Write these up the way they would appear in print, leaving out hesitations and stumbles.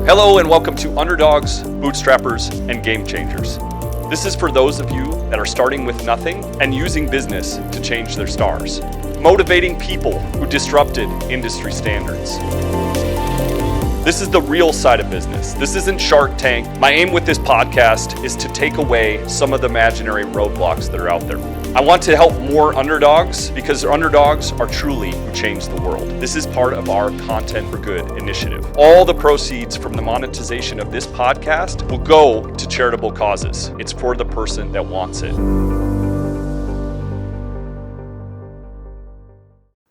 Hello and welcome to Underdogs, Bootstrappers, and Game Changers. This is for those of you that are starting with nothing and using business to change their stars. Motivating people who disrupted industry standards. This is the real side of business. This isn't Shark Tank. My aim with this podcast is to take away some of the imaginary roadblocks that are out there. I want to help more underdogs because underdogs are truly who change the world. This is part of our Content for Good initiative. All the proceeds from the monetization of this podcast will go to charitable causes. It's for the person that wants it.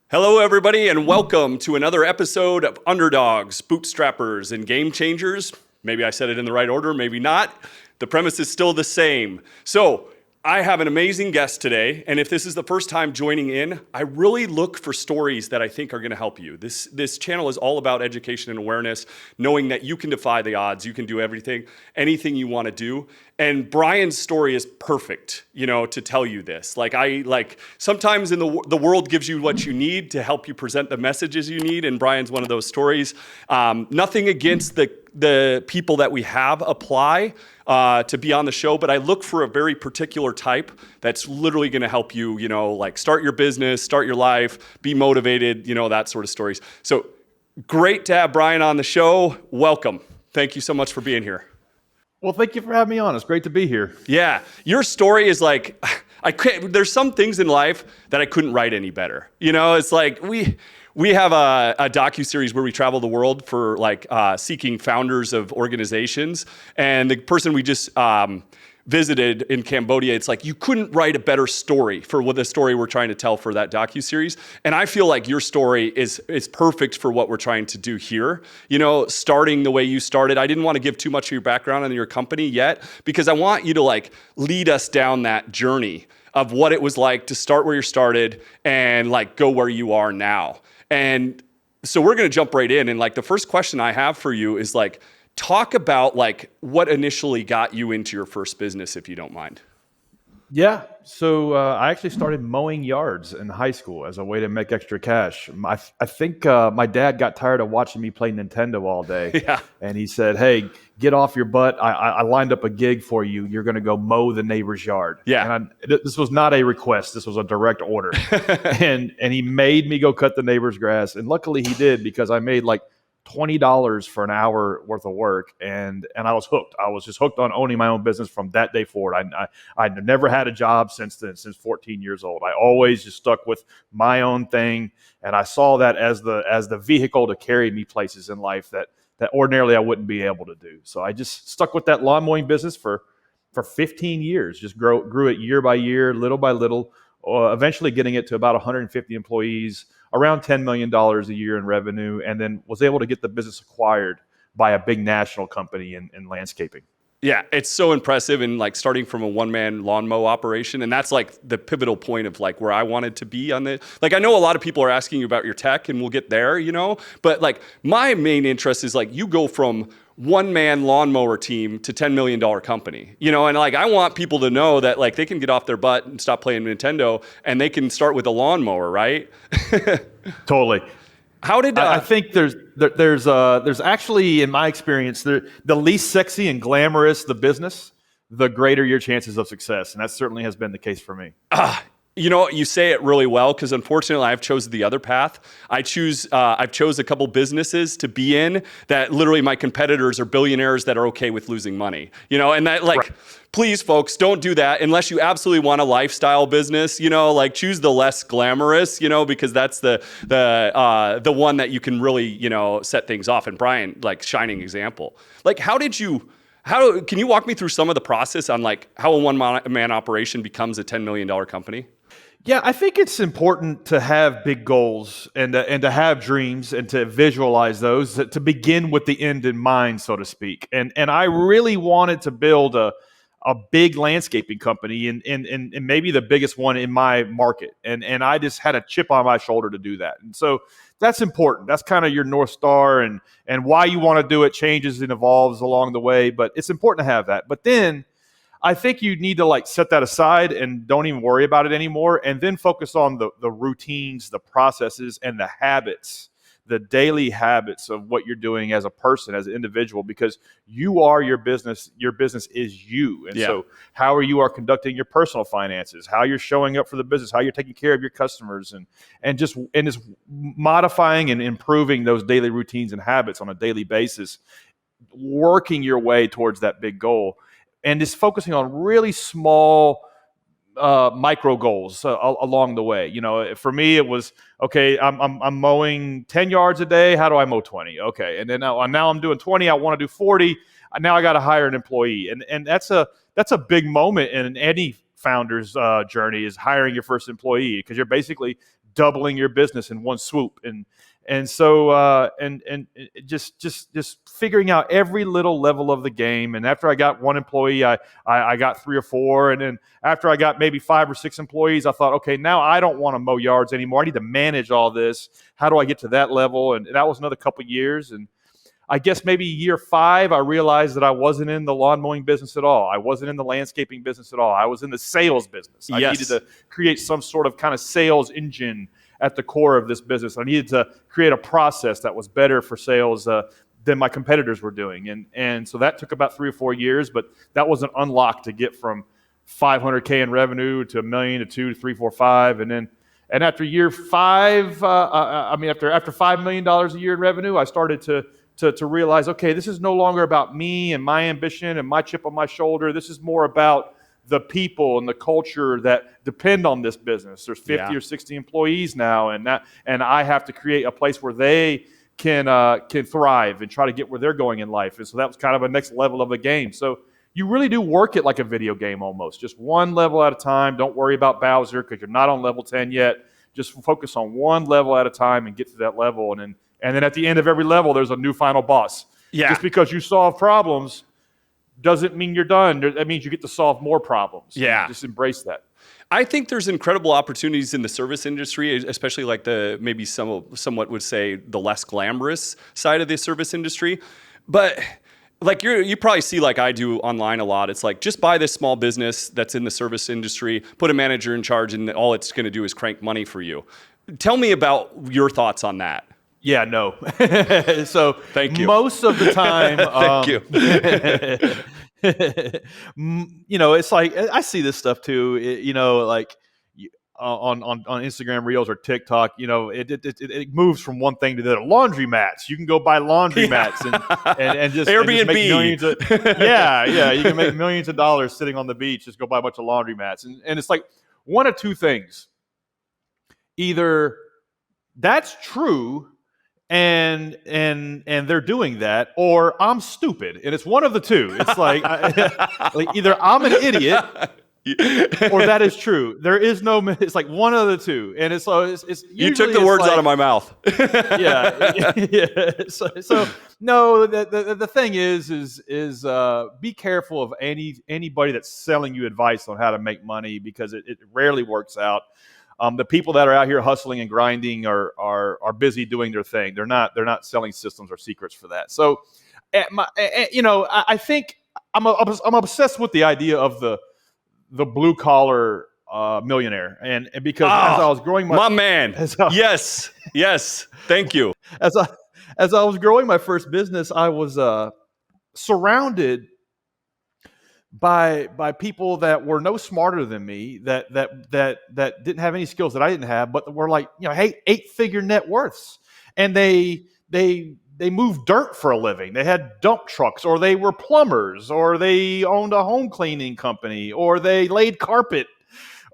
Hello, everybody, and welcome to another episode of Underdogs, Bootstrappers, and Game Changers. Maybe I said it in the right order, maybe not. The premise is still the same. So, I have an amazing guest today, and if this is the first time joining in, I really look for stories that I think are going to help you. This channel is all about education and awareness, knowing that you can defy the odds, you can do anything you want to do. And Bryan's story is perfect, to tell you this. Sometimes in the world gives you what you need to help you present the messages you need, and Bryan's one of those stories. Nothing against the people that we have apply to be on the show, but I look for a very particular type that's literally going to help you, start your business, start your life, be motivated, that sort of stories. So great to have Bryan on the show. Welcome. Thank you so much for being here. Well, thank you for having me on. It's great to be here. Yeah, your story is there's some things in life that I couldn't write any better. It's like we have a docuseries where we travel the world for seeking founders of organizations. And the person we just visited in Cambodia, it's like you couldn't write a better story for what the story we're trying to tell for that docuseries. And I feel like your story is perfect for what we're trying to do here. Starting the way you started. I didn't want to give too much of your background on your company yet, because I want you to lead us down that journey of what it was like to start where you started and go where you are now. And so we're going to jump right in. And the first question I have for you is talk about what initially got you into your first business, if you don't mind. Yeah. So I actually started mowing yards in high school as a way to make extra cash. I think my dad got tired of watching me play Nintendo all day. Yeah. And he said, "Hey, get off your butt. I lined up a gig for you. You're going to go mow the neighbor's yard." Yeah. And this was not a request. This was a direct order. and he made me go cut the neighbor's grass. And luckily he did, because I made $20 for an hour worth of work, and I was hooked. I was just hooked on owning my own business from that day forward. I never had a job since then, since 14 years old. I always just stuck with my own thing, and I saw that as the vehicle to carry me places in life that ordinarily I wouldn't be able to do. So I just stuck with that lawn mowing business for 15 years, just grew it year by year, little by little, eventually getting it to about 150 employees, around $10 million a year in revenue, and then was able to get the business acquired by a big national company in landscaping. Yeah, it's so impressive, and starting from a one-man lawn mow operation, and that's the pivotal point of where I wanted to be on the. I know a lot of people are asking you about your tech, and we'll get there, but my main interest is you go from one-man lawnmower team to $10 million company, and I want people to know that they can get off their butt and stop playing Nintendo, and they can start with a lawnmower, right? Totally. How did I think there's actually, in my experience, the least sexy and glamorous the business, the greater your chances of success, and that certainly has been the case for me. You say it really well, because unfortunately I've chosen the other path. I've chose a couple businesses to be in that literally my competitors are billionaires that are okay with losing money. And that right. Please folks, don't do that unless you absolutely want a lifestyle business, choose the less glamorous, because that's the one that you can really, set things off. And Bryan, shining example. How can you walk me through some of the process on how a one-man operation becomes a $10 million company? Yeah, I think it's important to have big goals and to have dreams and to visualize those, to begin with the end in mind, so to speak. And I really wanted to build a big landscaping company and maybe the biggest one in my market. And I just had a chip on my shoulder to do that. And so that's important. That's kind of your North Star, and why you want to do it changes and evolves along the way. But it's important to have that. But then I think you need to set that aside and don't even worry about it anymore, and then focus on the routines, the processes, and the habits the daily habits of what you're doing as a person, as an individual, because you are your business. Your business is you. And so how you are conducting your personal finances, how you're showing up for the business, how you're taking care of your customers, and just modifying and improving those daily routines and habits on a daily basis, working your way towards that big goal, and just focusing on really small micro goals along the way. For me, it was, okay, I'm mowing 10 yards a day. How do I mow 20? Okay. And then now I'm doing 20. I want to do 40. Now I got to hire an employee. And that's a big moment in any founder's journey, is hiring your first employee, because you're basically doubling your business in one swoop. And so just figuring out every little level of the game. And after I got one employee, I got 3 or 4. And then after I got maybe 5 or 6 employees, I thought, okay, now I don't want to mow yards anymore. I need to manage all this. How do I get to that level? And that was another couple of years. And I guess maybe year 5, I realized that I wasn't in the lawn mowing business at all. I wasn't in the landscaping business at all. I was in the sales business. I needed to create some sort of kind of sales engine at the core of this business. I needed to create a process that was better for sales than my competitors were doing. And so that took about 3 or 4 years, but that was an unlock to get from $500K in revenue to $1 million to 2 to 3, 4, 5. And after year 5, after $5 million a year in revenue, I started to realize, okay, this is no longer about me and my ambition and my chip on my shoulder. This is more about the people and the culture that depend on this business. There's 50 or 60 employees now, and I have to create a place where they can thrive and try to get where they're going in life. And so that was kind of a next level of a game. So you really do work it like a video game almost, just one level at a time. Don't worry about Bowser because you're not on level 10 yet. Just focus on one level at a time and get to that level. And then at the end of every level, there's a new final boss. Yeah. Just because you solve problems doesn't mean you're done. That means you get to solve more problems. Yeah. Just embrace that. I think there's incredible opportunities in the service industry, especially like the maybe somewhat would say the less glamorous side of the service industry. But like you probably see, like I do online a lot, it's like, just buy this small business that's in the service industry, put a manager in charge, and all it's going to do is crank money for you. Tell me about your thoughts on that. Yeah, no. So thank you. Most of the time, thank you. It's like, I see this stuff too. Like on Instagram Reels or TikTok, it moves from one thing to the other. Laundry mats. You can go buy laundry mats and just Airbnb. And just make millions of, yeah. You can make millions of dollars sitting on the beach. Just go buy a bunch of laundry mats, and it's like one of two things. Either that's true, and they're doing that, or I'm stupid, and it's one of the two. It's like, either I'm an idiot or that is true. There is no. It's like one of the two, and it's you took the words out of my mouth. Yeah. So no. The thing is be careful of anybody that's selling you advice on how to make money, because it rarely works out. The people that are out here hustling and grinding are busy doing their thing. They're not selling systems or secrets for that. So, I think I'm obsessed with the idea of the blue collar millionaire, and because as I was growing my man, yes, thank you. As I was growing my first business, I was surrounded by people that were no smarter than me, that didn't have any skills that I didn't have, but were like, hey, 8-figure net worths, and they moved dirt for a living. They had dump trucks, or they were plumbers, or they owned a home cleaning company, or they laid carpet,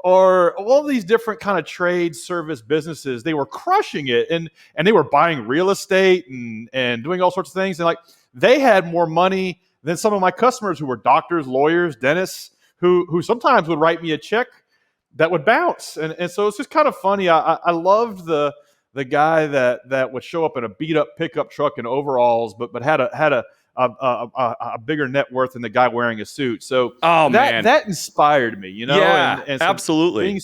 or all these different kind of trade service businesses. They were crushing it, and they were buying real estate and doing all sorts of things, and like they had more money than some of my customers who were doctors, lawyers, dentists, who sometimes would write me a check that would bounce. And so it's just kind of funny. I loved the guy that would show up in a beat up pickup truck and overalls, but had a bigger net worth than the guy wearing a suit. So that inspired me, Yeah, and so absolutely.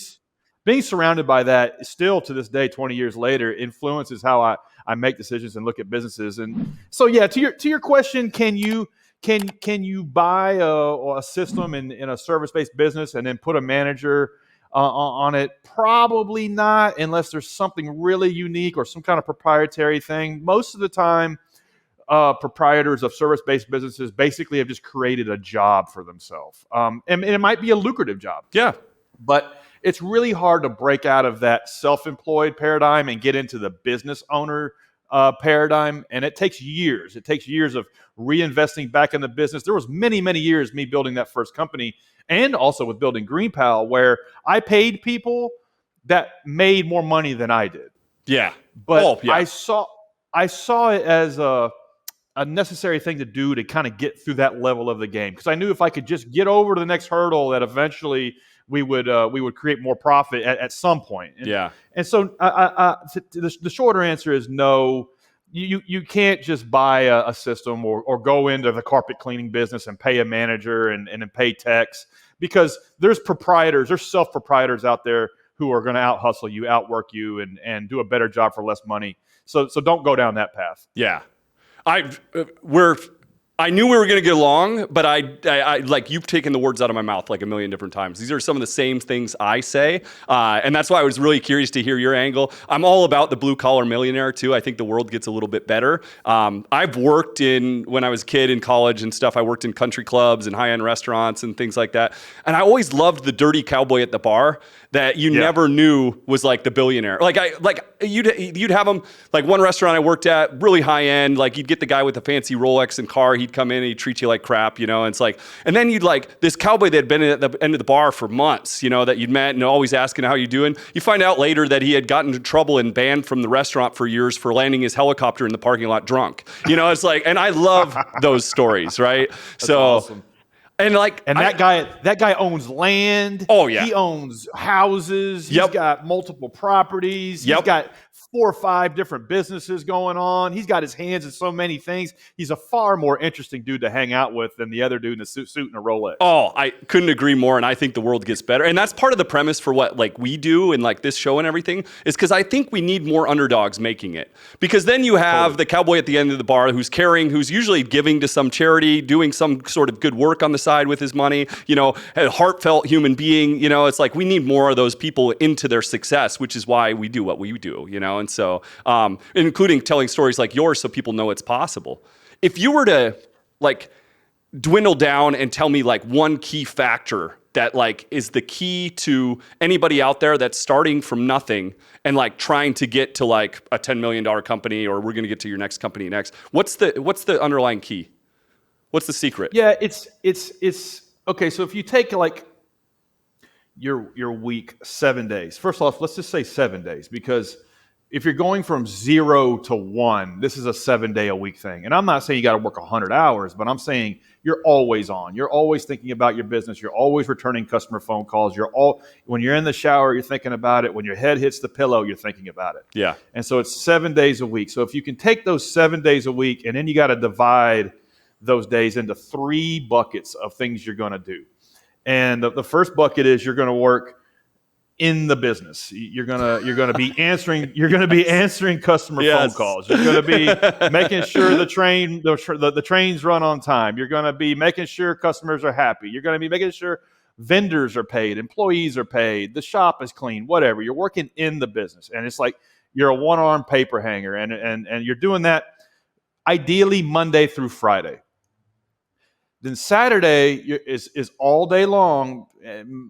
Being surrounded by that still to this day, 20 years later, influences how I make decisions and look at businesses. And so, yeah, to your question, can you buy a system in a service-based business and then put a manager on it? Probably not, unless there's something really unique or some kind of proprietary thing. Most of the time, proprietors of service-based businesses basically have just created a job for themselves. And it might be a lucrative job. Yeah. But it's really hard to break out of that self-employed paradigm and get into the business owner paradigm. And it takes years. It takes years of reinvesting back in the business. There was many, many years me building that first company and also with building GreenPal where I paid people that made more money than I did. Yeah. But I saw it as a necessary thing to do to kind of get through that level of the game. Because I knew if I could just get over to the next hurdle that eventually we would create more profit at some point. And so the shorter answer is no. You can't just buy a system or go into the carpet cleaning business and pay a manager and pay techs, because there's self-proprietors out there who are going to out hustle you, outwork you, and do a better job for less money. So don't go down that path. Yeah. I knew we were going to get along, but I like, you've taken the words out of my mouth like a million different times. These are some of the same things I say. And that's why I was really curious to hear your angle. I'm all about the blue collar millionaire too. I think the world gets a little bit better. I've worked when I was a kid in college and stuff, I worked in country clubs and high-end restaurants and things like that. And I always loved the dirty cowboy at the bar that you never knew was like the billionaire. You'd have them, like one restaurant I worked at, really high end, like you'd get the guy with the fancy Rolex and car, he'd come in and he'd treat you like crap, and it's like, and then you'd like this cowboy that had been at the end of the bar for months, that you'd met and always asking how you doing. You find out later that he had gotten into trouble and banned from the restaurant for years for landing his helicopter in the parking lot drunk. It's like, and I love those stories, right? That's awesome. And that guy owns land. Oh yeah. He owns houses. Yep. He's got multiple properties. Yep. He's got 4 or 5 different businesses going on. He's got his hands in so many things. He's a far more interesting dude to hang out with than the other dude in a suit and a Rolex. Oh, I couldn't agree more. And I think the world gets better. And that's part of the premise for what we do and this show and everything is because I think we need more underdogs making it. Because then you have the cowboy at the end of the bar who's usually giving to some charity, doing some sort of good work on the side with his money, a heartfelt human being. It's like we need more of those people into their success, which is why we do what we do, And so, including telling stories like yours so people know it's possible. If you were to dwindle down and tell me one key factor that is the key to anybody out there that's starting from nothing and trying to get to a $10 million company, or we're going to get to your next company next. What's the underlying key? What's the secret? Yeah, it's okay. So if you take your week 7 days, first off, let's just say 7 days, because if you're going from 0 to 1, this is a 7-day-a-week thing. And I'm not saying you got to work 100 hours, but I'm saying you're always on. You're always thinking about your business. You're always returning customer phone calls. When you're in the shower, you're thinking about it. When your head hits the pillow, you're thinking about it. Yeah. And so it's 7 days a week. So if you can take those 7 days a week, and then you got to divide those days into 3 buckets of things you're going to do. And the first bucket is you're going to work in the business. You're gonna be answering customer phone calls. You're gonna be making sure the trains run on time. You're gonna be making sure customers are happy. You're gonna be making sure vendors are paid, employees are paid, the shop is clean, whatever. You're working in the business, and it's like you're a one-armed paper hanger, and you're doing that ideally Monday through Friday. Then Saturday is all day long,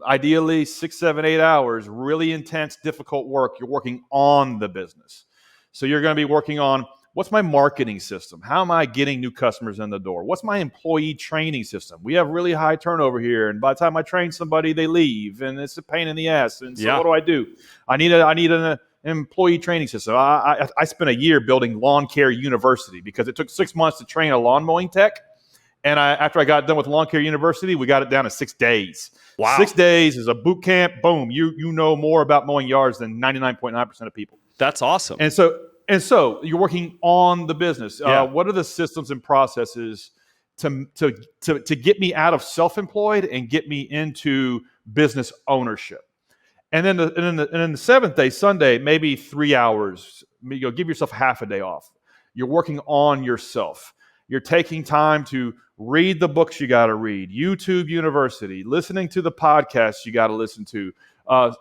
ideally 6, 7, 8 hours, really intense, difficult work. You're working on the business. So you're going to be working on, what's my marketing system? How am I getting new customers in the door? What's my employee training system? We have really high turnover here, and by the time I train somebody, they leave, and it's a pain in the ass. And so what do? I need an employee training system. I spent a year building Lawn Care University because it took 6 months to train a lawn mowing tech. And after I got done with Lawn Care University, we got it down to 6 days. Wow. 6 days is a boot camp. Boom. You know more about mowing yards than 99.9% of people. That's awesome. And so you're working on the business. Yeah. What are the systems and processes to get me out of self-employed and get me into business ownership? And then the 7th day, Sunday, maybe 3 hours. Give yourself half a day off. You're working on yourself. You're taking time to read the books you got to read, YouTube University, listening to the podcasts you got to listen to,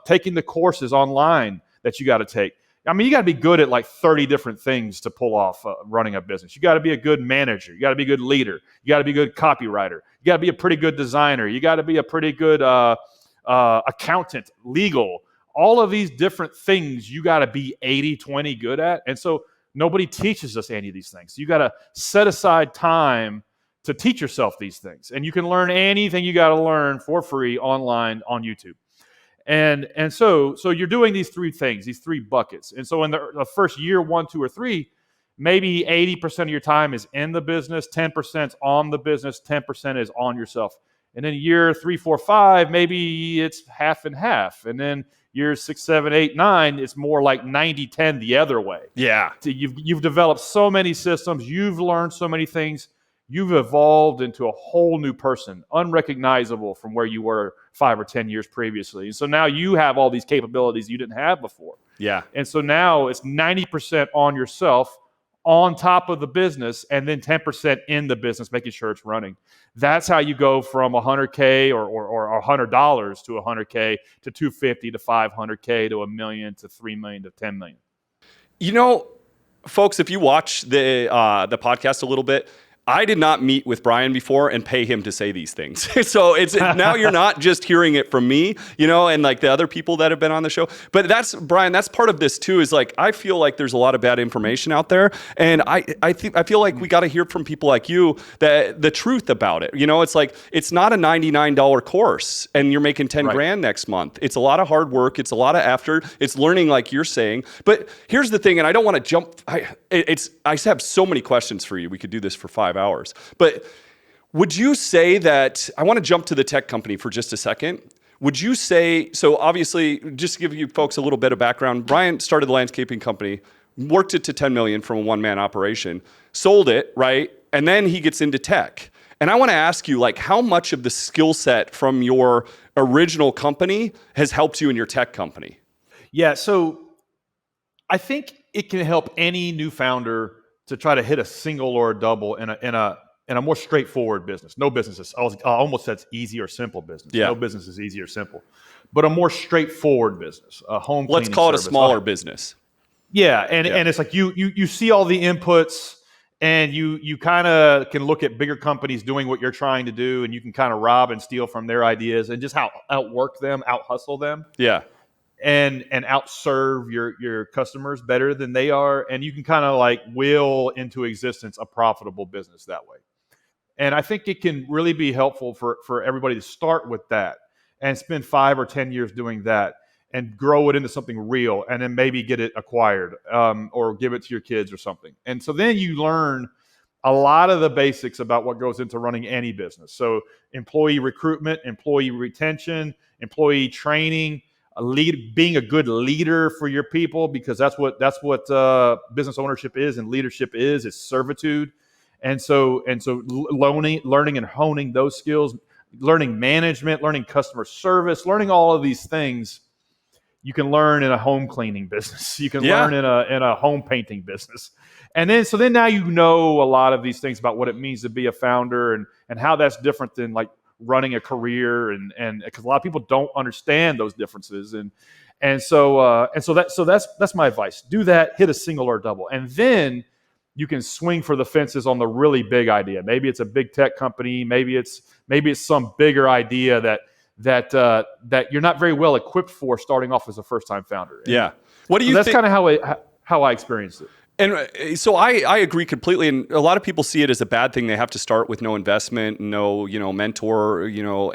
taking the courses online that you got to take. I mean, you got to be good at like 30 different things to pull off running a business. You got to be a good manager. You got to be a good leader. You got to be a good copywriter. You got to be a pretty good designer. You got to be a pretty good accountant, legal. All of these different things you got to be 80-20 good at. And so nobody teaches us any of these things. You got to set aside time to teach yourself these things. And you can learn anything you got to learn for free online on YouTube. And so you're doing these three things, these three buckets. And so in the first year, 1, 2, or 3, maybe 80% of your time is in the business, 10% on the business, 10% is on yourself. And then year 3, 4, 5, maybe it's half and half. And then years 6, 7, 8, 9, it's more like 90-10 the other way. Yeah. So you've developed so many systems. You've learned so many things. You've evolved into a whole new person, unrecognizable from where you were 5 or 10 years previously. And so now you have all these capabilities you didn't have before. Yeah. And so now it's 90% on yourself, on top of the business, and then 10% in the business, making sure it's running. That's how you go from $100K or $100 to $100K to $250 to $500K to $1 million to $3 million to $10 million. You know, folks, if you watch the podcast a little bit, I did not meet with Bryan before and pay him to say these things. So it's now you're not just hearing it from me, you know, and like the other people that have been on the show. But that's, Bryan, that's part of this too, is like, I feel like there's a lot of bad information out there. And I feel like we got to hear from people like you that the truth about it. You know, it's like, it's not a $99 course and you're making 10 grand next month. It's a lot of hard work. It's a lot of effort. It's learning, like you're saying. But here's the thing, and I don't want to jump. I have so many questions for you. We could do this for 5 hours. But would you say that, I want to jump to the tech company for just a second. Would you say, so obviously, just to give you folks a little bit of background, Bryan started the landscaping company, worked it to 10 million from a one-man operation, sold it, right? And then he gets into tech. And I want to ask you, like, how much of the skill set from your original company has helped you in your tech company? Yeah, so I think it can help any new founder to try to hit a single or a double in a more straightforward business. No business is, I almost said it's easy or simple business. Yeah. No business is easy or simple, but a more straightforward business, a home cleaning Let's call it a service. smaller business. Yeah, and it's like you see all the inputs, and you kind of can look at bigger companies doing what you're trying to do, and you can kind of rob and steal from their ideas and just outwork them, out hustle them. Yeah. And outserve your customers better than they are. And you can kind of like will into existence a profitable business that way. And I think it can really be helpful for everybody to start with that and spend 5 or 10 years doing that and grow it into something real, and then maybe get it acquired or give it to your kids or something. And so then you learn a lot of the basics about what goes into running any business. So employee recruitment, employee retention, employee training, being a good leader for your people, because that's what business ownership is and leadership is. It's servitude, and so learning and honing those skills, learning management, learning customer service, learning all of these things. You can learn in a home cleaning business. You can learn in a home painting business, and then now you know a lot of these things about what it means to be a founder and how that's different than like running a career, and because a lot of people don't understand those differences, and so that's my advice. Do that, hit a single or double, and then you can swing for the fences on the really big idea. Maybe it's a big tech company, maybe it's some bigger idea that you're not very well equipped for starting off as a first time founder. Yeah. What do you that's think? kind of how I experienced it. And so I agree completely. And a lot of people see it as a bad thing. They have to start with no investment, no, mentor,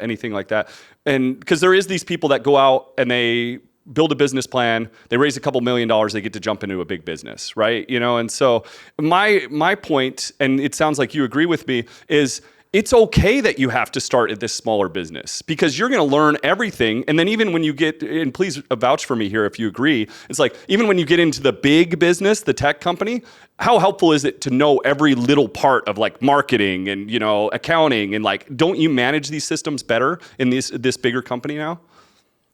anything like that. And because there is these people that go out and they build a business plan, they raise a couple $1 million, they get to jump into a big business, right? And so my point, and it sounds like you agree with me, is it's okay that you have to start at this smaller business, because you're going to learn everything. And then even when you get, and please vouch for me here if you agree, it's like, even when you get into the big business, the tech company, how helpful is it to know every little part of like marketing and, accounting, and like, don't you manage these systems better in this bigger company now?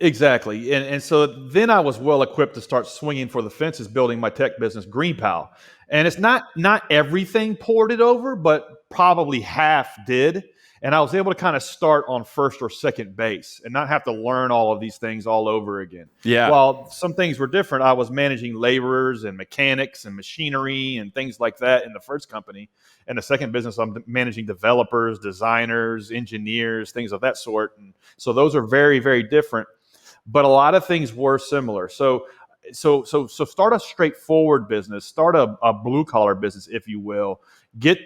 Exactly. And so then I was well equipped to start swinging for the fences, building my tech business, GreenPal. And it's not everything ported over, but probably half did. And I was able to kind of start on first or second base and not have to learn all of these things all over again. Yeah. While some things were different, I was managing laborers and mechanics and machinery and things like that in the first company. And the second business, I'm managing developers, designers, engineers, things of that sort. And so those are very, very different. But a lot of things were similar. So start a straightforward business, start a blue collar business, if you will. Get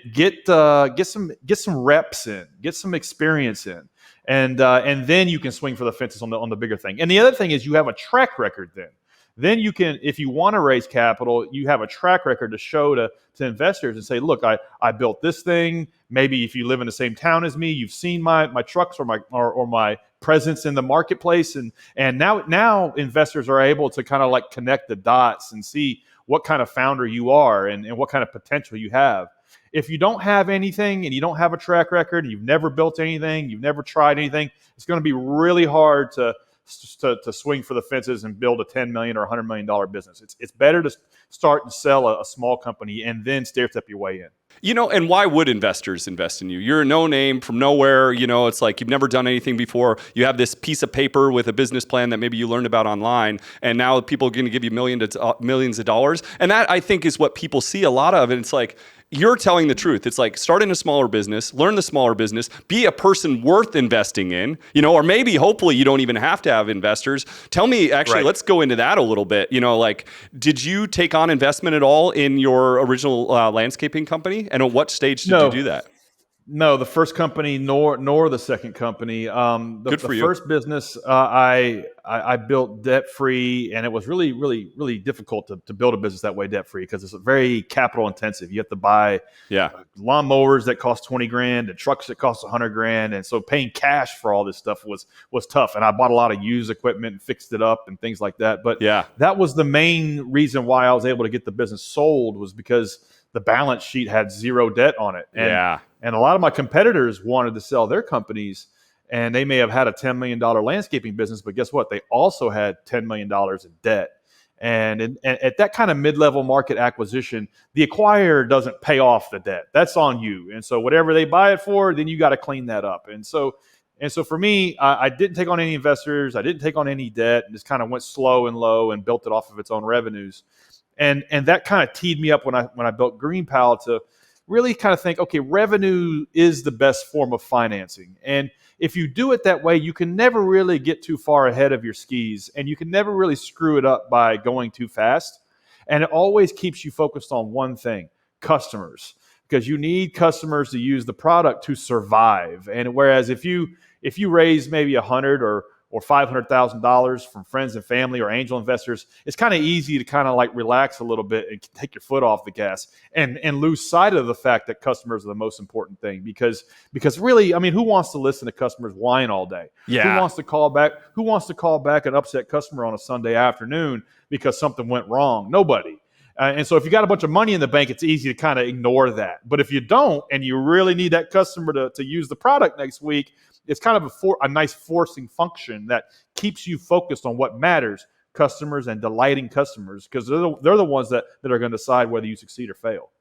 some reps in, get some experience in, and then you can swing for the fences on the bigger thing. And the other thing is you have a track record then. Then you can, if you want to raise capital, you have a track record to show to investors and say, look, I built this thing. Maybe if you live in the same town as me, you've seen my trucks or my presence in the marketplace. And now investors are able to kind of like connect the dots and see what kind of founder you are and what kind of potential you have. If you don't have anything and you don't have a track record and you've never built anything, you've never tried anything, it's going to be really hard to swing for the fences and build a $10 million or $100 million business. It's better to start and sell a small company and then stair step your way in. You know, and why would investors invest in you? You're a no name from nowhere. You know, it's like you've never done anything before. You have this piece of paper with a business plan that maybe you learned about online, and now people are going to give you millions of dollars. And that, I think, is what people see a lot of. And it's like, you're telling the truth. It's like, start in a smaller business, learn the smaller business, be a person worth investing in, you know, or maybe hopefully you don't even have to have investors. Tell me, actually, Right. Let's go into that a little bit. You know, like, did you take on investment at all in your original landscaping company? And at what stage did you do that? No, the first company nor the second company. Good for the you. first business I built debt free, and it was really, really, really difficult to build a business that way debt free because it's very capital intensive. You have to buy lawn mowers that cost $20,000 and trucks that cost $100,000, and so paying cash for all this stuff was tough. And I bought a lot of used equipment and fixed it up and things like that. But that was the main reason why I was able to get the business sold, was because the balance sheet had zero debt on it. And a lot of my competitors wanted to sell their companies, and they may have had a $10 million landscaping business, but guess what? They also had $10 million in debt. And at that kind of mid-level market acquisition, the acquirer doesn't pay off the debt. That's on you. And so whatever they buy it for, then you got to clean that up. And so for me, I didn't take on any investors. I didn't take on any debt, and just kind of went slow and low and built it off of its own revenues. And that kind of teed me up when I built GreenPal to really kind of think, okay, revenue is the best form of financing. And if you do it that way, you can never really get too far ahead of your skis, and you can never really screw it up by going too fast. And it always keeps you focused on one thing: customers, because you need customers to use the product to survive. And whereas if you raise maybe $100,000 or $500,000 from friends and family or angel investors, it's kind of easy to kind of like relax a little bit and take your foot off the gas and lose sight of the fact that customers are the most important thing. Because really, I mean, who wants to listen to customers whine all day? Yeah. Who wants to call back an upset customer on a Sunday afternoon because something went wrong? Nobody. And so if you got a bunch of money in the bank, it's easy to kind of ignore that. But if you don't, and you really need that customer to use the product next week, it's kind of a nice forcing function that keeps you focused on what matters: customers and delighting customers, because they're the ones that are going to decide whether you succeed or fail.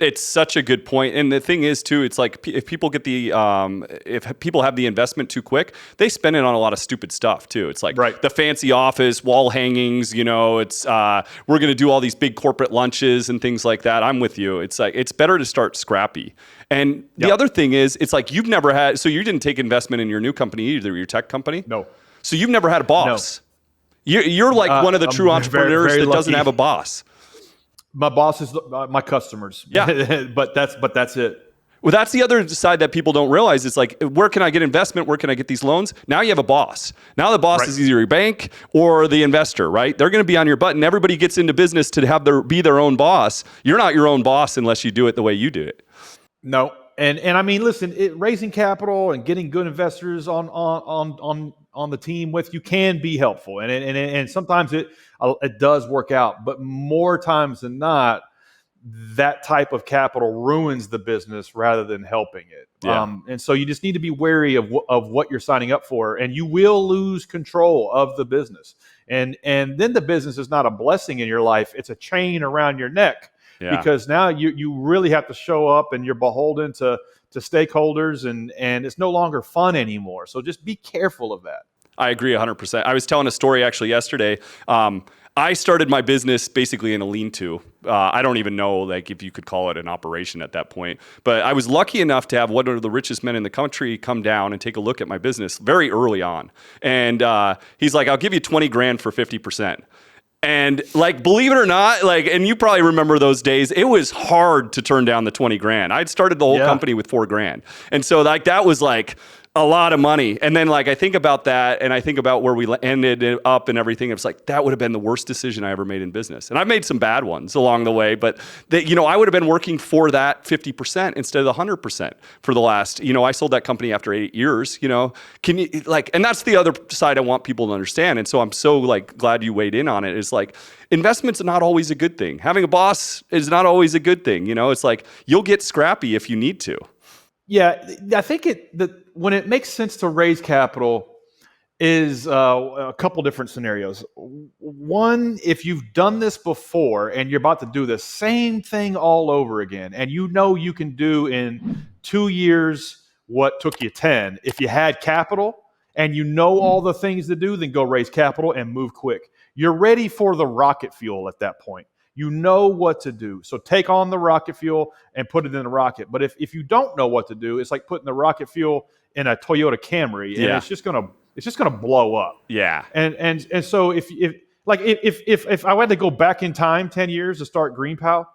It's such a good point. And the thing is too, it's like if people get if people have the investment too quick, they spend it on a lot of stupid stuff too. It's like the fancy office, wall hangings, you know, it's we're going to do all these big corporate lunches and things like that. I'm with you. It's like, it's better to start scrappy. And the other thing is, it's like, you've never had, so you didn't take investment in your new company either, your tech company? No. So you've never had a boss. No. You're like one of the true entrepreneurs that doesn't have a boss. My boss is my customers. Yeah. but that's it. Well, that's the other side that people don't realize. It's like, where can I get investment? Where can I get these loans? Now you have a boss. Now the boss is either your bank or the investor, right? They're going to be on your butt, and everybody gets into business to be their own boss. You're not your own boss unless you do it the way you do it. No. And I mean, listen, raising capital and getting good investors on the team with you can be helpful, and sometimes it does work out. But more times than not, that type of capital ruins the business rather than helping it. Yeah. And so you just need to be wary of what you're signing up for, and you will lose control of the business. And then the business is not a blessing in your life; it's a chain around your neck. Yeah. Because now you really have to show up, and you're beholden to stakeholders, and it's no longer fun anymore. So just be careful of that. I agree 100%. I was telling a story actually yesterday. I started my business basically in a lean-to. I don't even know like if you could call it an operation at that point. But I was lucky enough to have one of the richest men in the country come down and take a look at my business very early on. And he's like, I'll give you 20 grand for 50%. And like, believe it or not, like, and you probably remember those days, it was hard to turn down the 20 grand. I'd started the whole company with 4 grand. And so like, that was like a lot of money. And then like, I think about that and I think about where we ended up and everything. It's like, that would have been the worst decision I ever made in business. And I've made some bad ones along the way, but I would have been working for that 50% instead of the 100% for the last, I sold that company after 8 years, can you like, and that's the other side I want people to understand. And so I'm so like glad you weighed in on it. Is like, investment's not always a good thing. Having a boss is not always a good thing. It's like, you'll get scrappy if you need to. Yeah, I think when it makes sense to raise capital is a couple different scenarios. One, if you've done this before and you're about to do the same thing all over again, and you can do in 2 years what took you 10. If you had capital and all the things to do, then go raise capital and move quick. You're ready for the rocket fuel at that point. You know what to do. So take on the rocket fuel and put it in the rocket. But if you don't know what to do, it's like putting the rocket fuel in a Toyota Camry, and it's just gonna blow up. Yeah. And so if I had to go back in time 10 years to start GreenPal,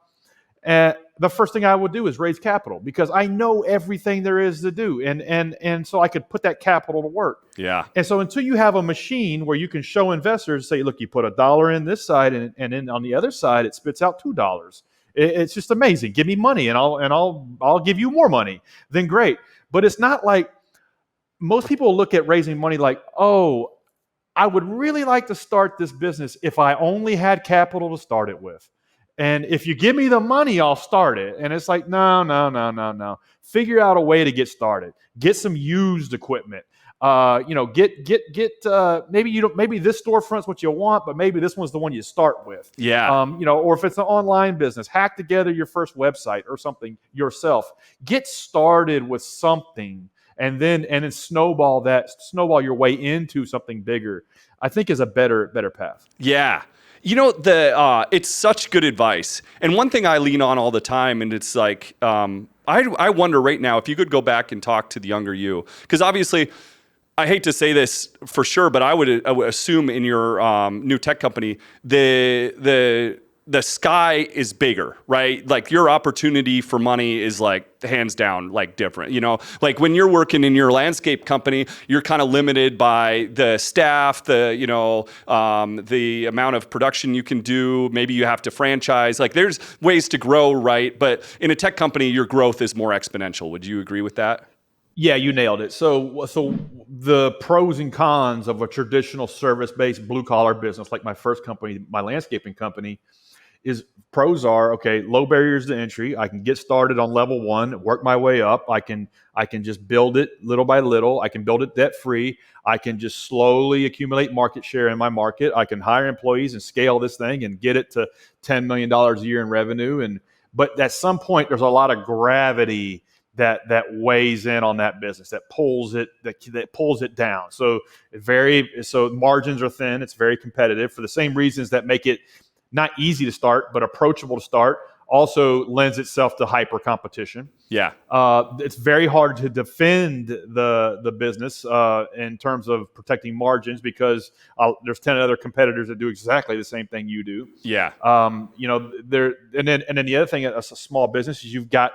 the first thing I would do is raise capital because I know everything there is to do, and so I could put that capital to work. Yeah. And so until you have a machine where you can show investors, say, look, you put $1 in this side, and then on the other side it spits out $2. It's just amazing. Give me money, and I'll give you more money. Then great. But it's not like most people look at raising money like, oh, I would really like to start this business if I only had capital to start it with. And if you give me the money, I'll start it. And it's like, no. Figure out a way to get started. Get some used equipment. Maybe maybe this storefront's what you want, but maybe this one's the one you start with. Yeah. Or if it's an online business, hack together your first website or something yourself. Get started with something, and then snowball your way into something bigger. I think is a better path. Yeah. It's such good advice. And one thing I lean on all the time, and it's like, I wonder right now if you could go back and talk to the younger you, because obviously, I hate to say this for sure, but I would assume in your new tech company, the sky is bigger, right? Like your opportunity for money is like hands down, like different, like when you're working in your landscape company, you're kind of limited by the staff, the amount of production you can do. Maybe you have to franchise, like there's ways to grow, right? But in a tech company, your growth is more exponential. Would you agree with that? Yeah, you nailed it. So the pros and cons of a traditional service-based blue-collar business, like my first company, my landscaping company, pros are, okay, low barriers to entry. I can get started on level 1, work my way up. I can just build it little by little. I can build it debt-free. I can just slowly accumulate market share in my market. I can hire employees and scale this thing and get it to $10 million a year in revenue. But at some point, there's a lot of gravity that weighs in on that business, that pulls it down. So margins are thin. It's very competitive for the same reasons that make it not easy to start, but approachable to start. Also lends itself to hyper competition. Yeah. It's very hard to defend the business in terms of protecting margins because there's 10 other competitors that do exactly the same thing you do. Yeah. And then the other thing as a small business is you've got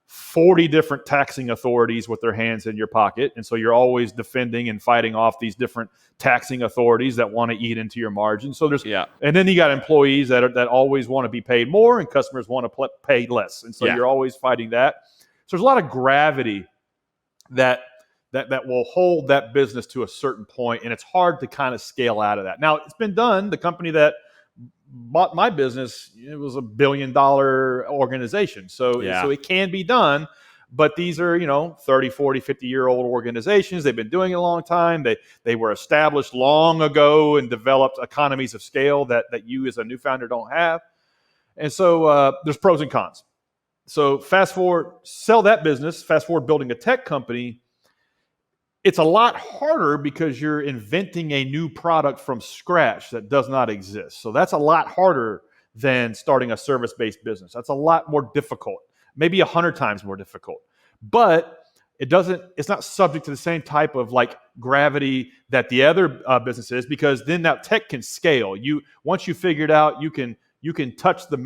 40 different taxing authorities with their hands in your pocket. And so you're always defending and fighting off these different taxing authorities that want to eat into your margin. So and then you got employees that always want to be paid more and customers want to pay less. And so you're always fighting that. So there's a lot of gravity that will hold that business to a certain point, and it's hard to kind of scale out of that. Now, it's been done. The company that bought my business, it was $1 billion organization. So it can be done, but these are, 30, 40, 50-year-old organizations. They've been doing it a long time. They were established long ago and developed economies of scale that you as a new founder don't have. And so there's pros and cons. So fast forward, sell that business, fast forward building a tech company. It's a lot harder because you're inventing a new product from scratch that does not exist. So that's a lot harder than starting a service-based business. That's a lot more difficult, maybe 100 times more difficult. But it's not subject to the same type of like gravity that the other business is, because then that tech can scale. Once you figure it out, you can touch the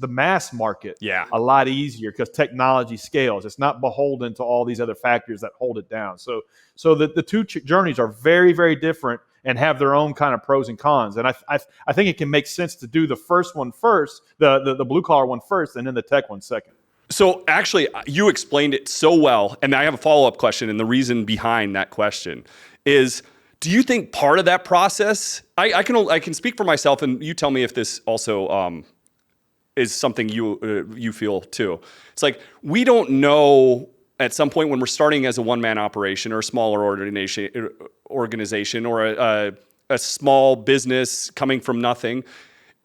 mass market a lot easier because technology scales. It's not beholden to all these other factors that hold it down. So the two journeys are very, very different and have their own kind of pros and cons. And I think it can make sense to do the first one first, the blue collar one first, and then the tech one second. So actually, you explained it so well, and I have a follow-up question, and the reason behind that question is, do you think part of that process, I can speak for myself, and you tell me if this also is something you feel too. It's like, we don't know at some point when we're starting as a one-man operation or a smaller organization or a small business coming from nothing,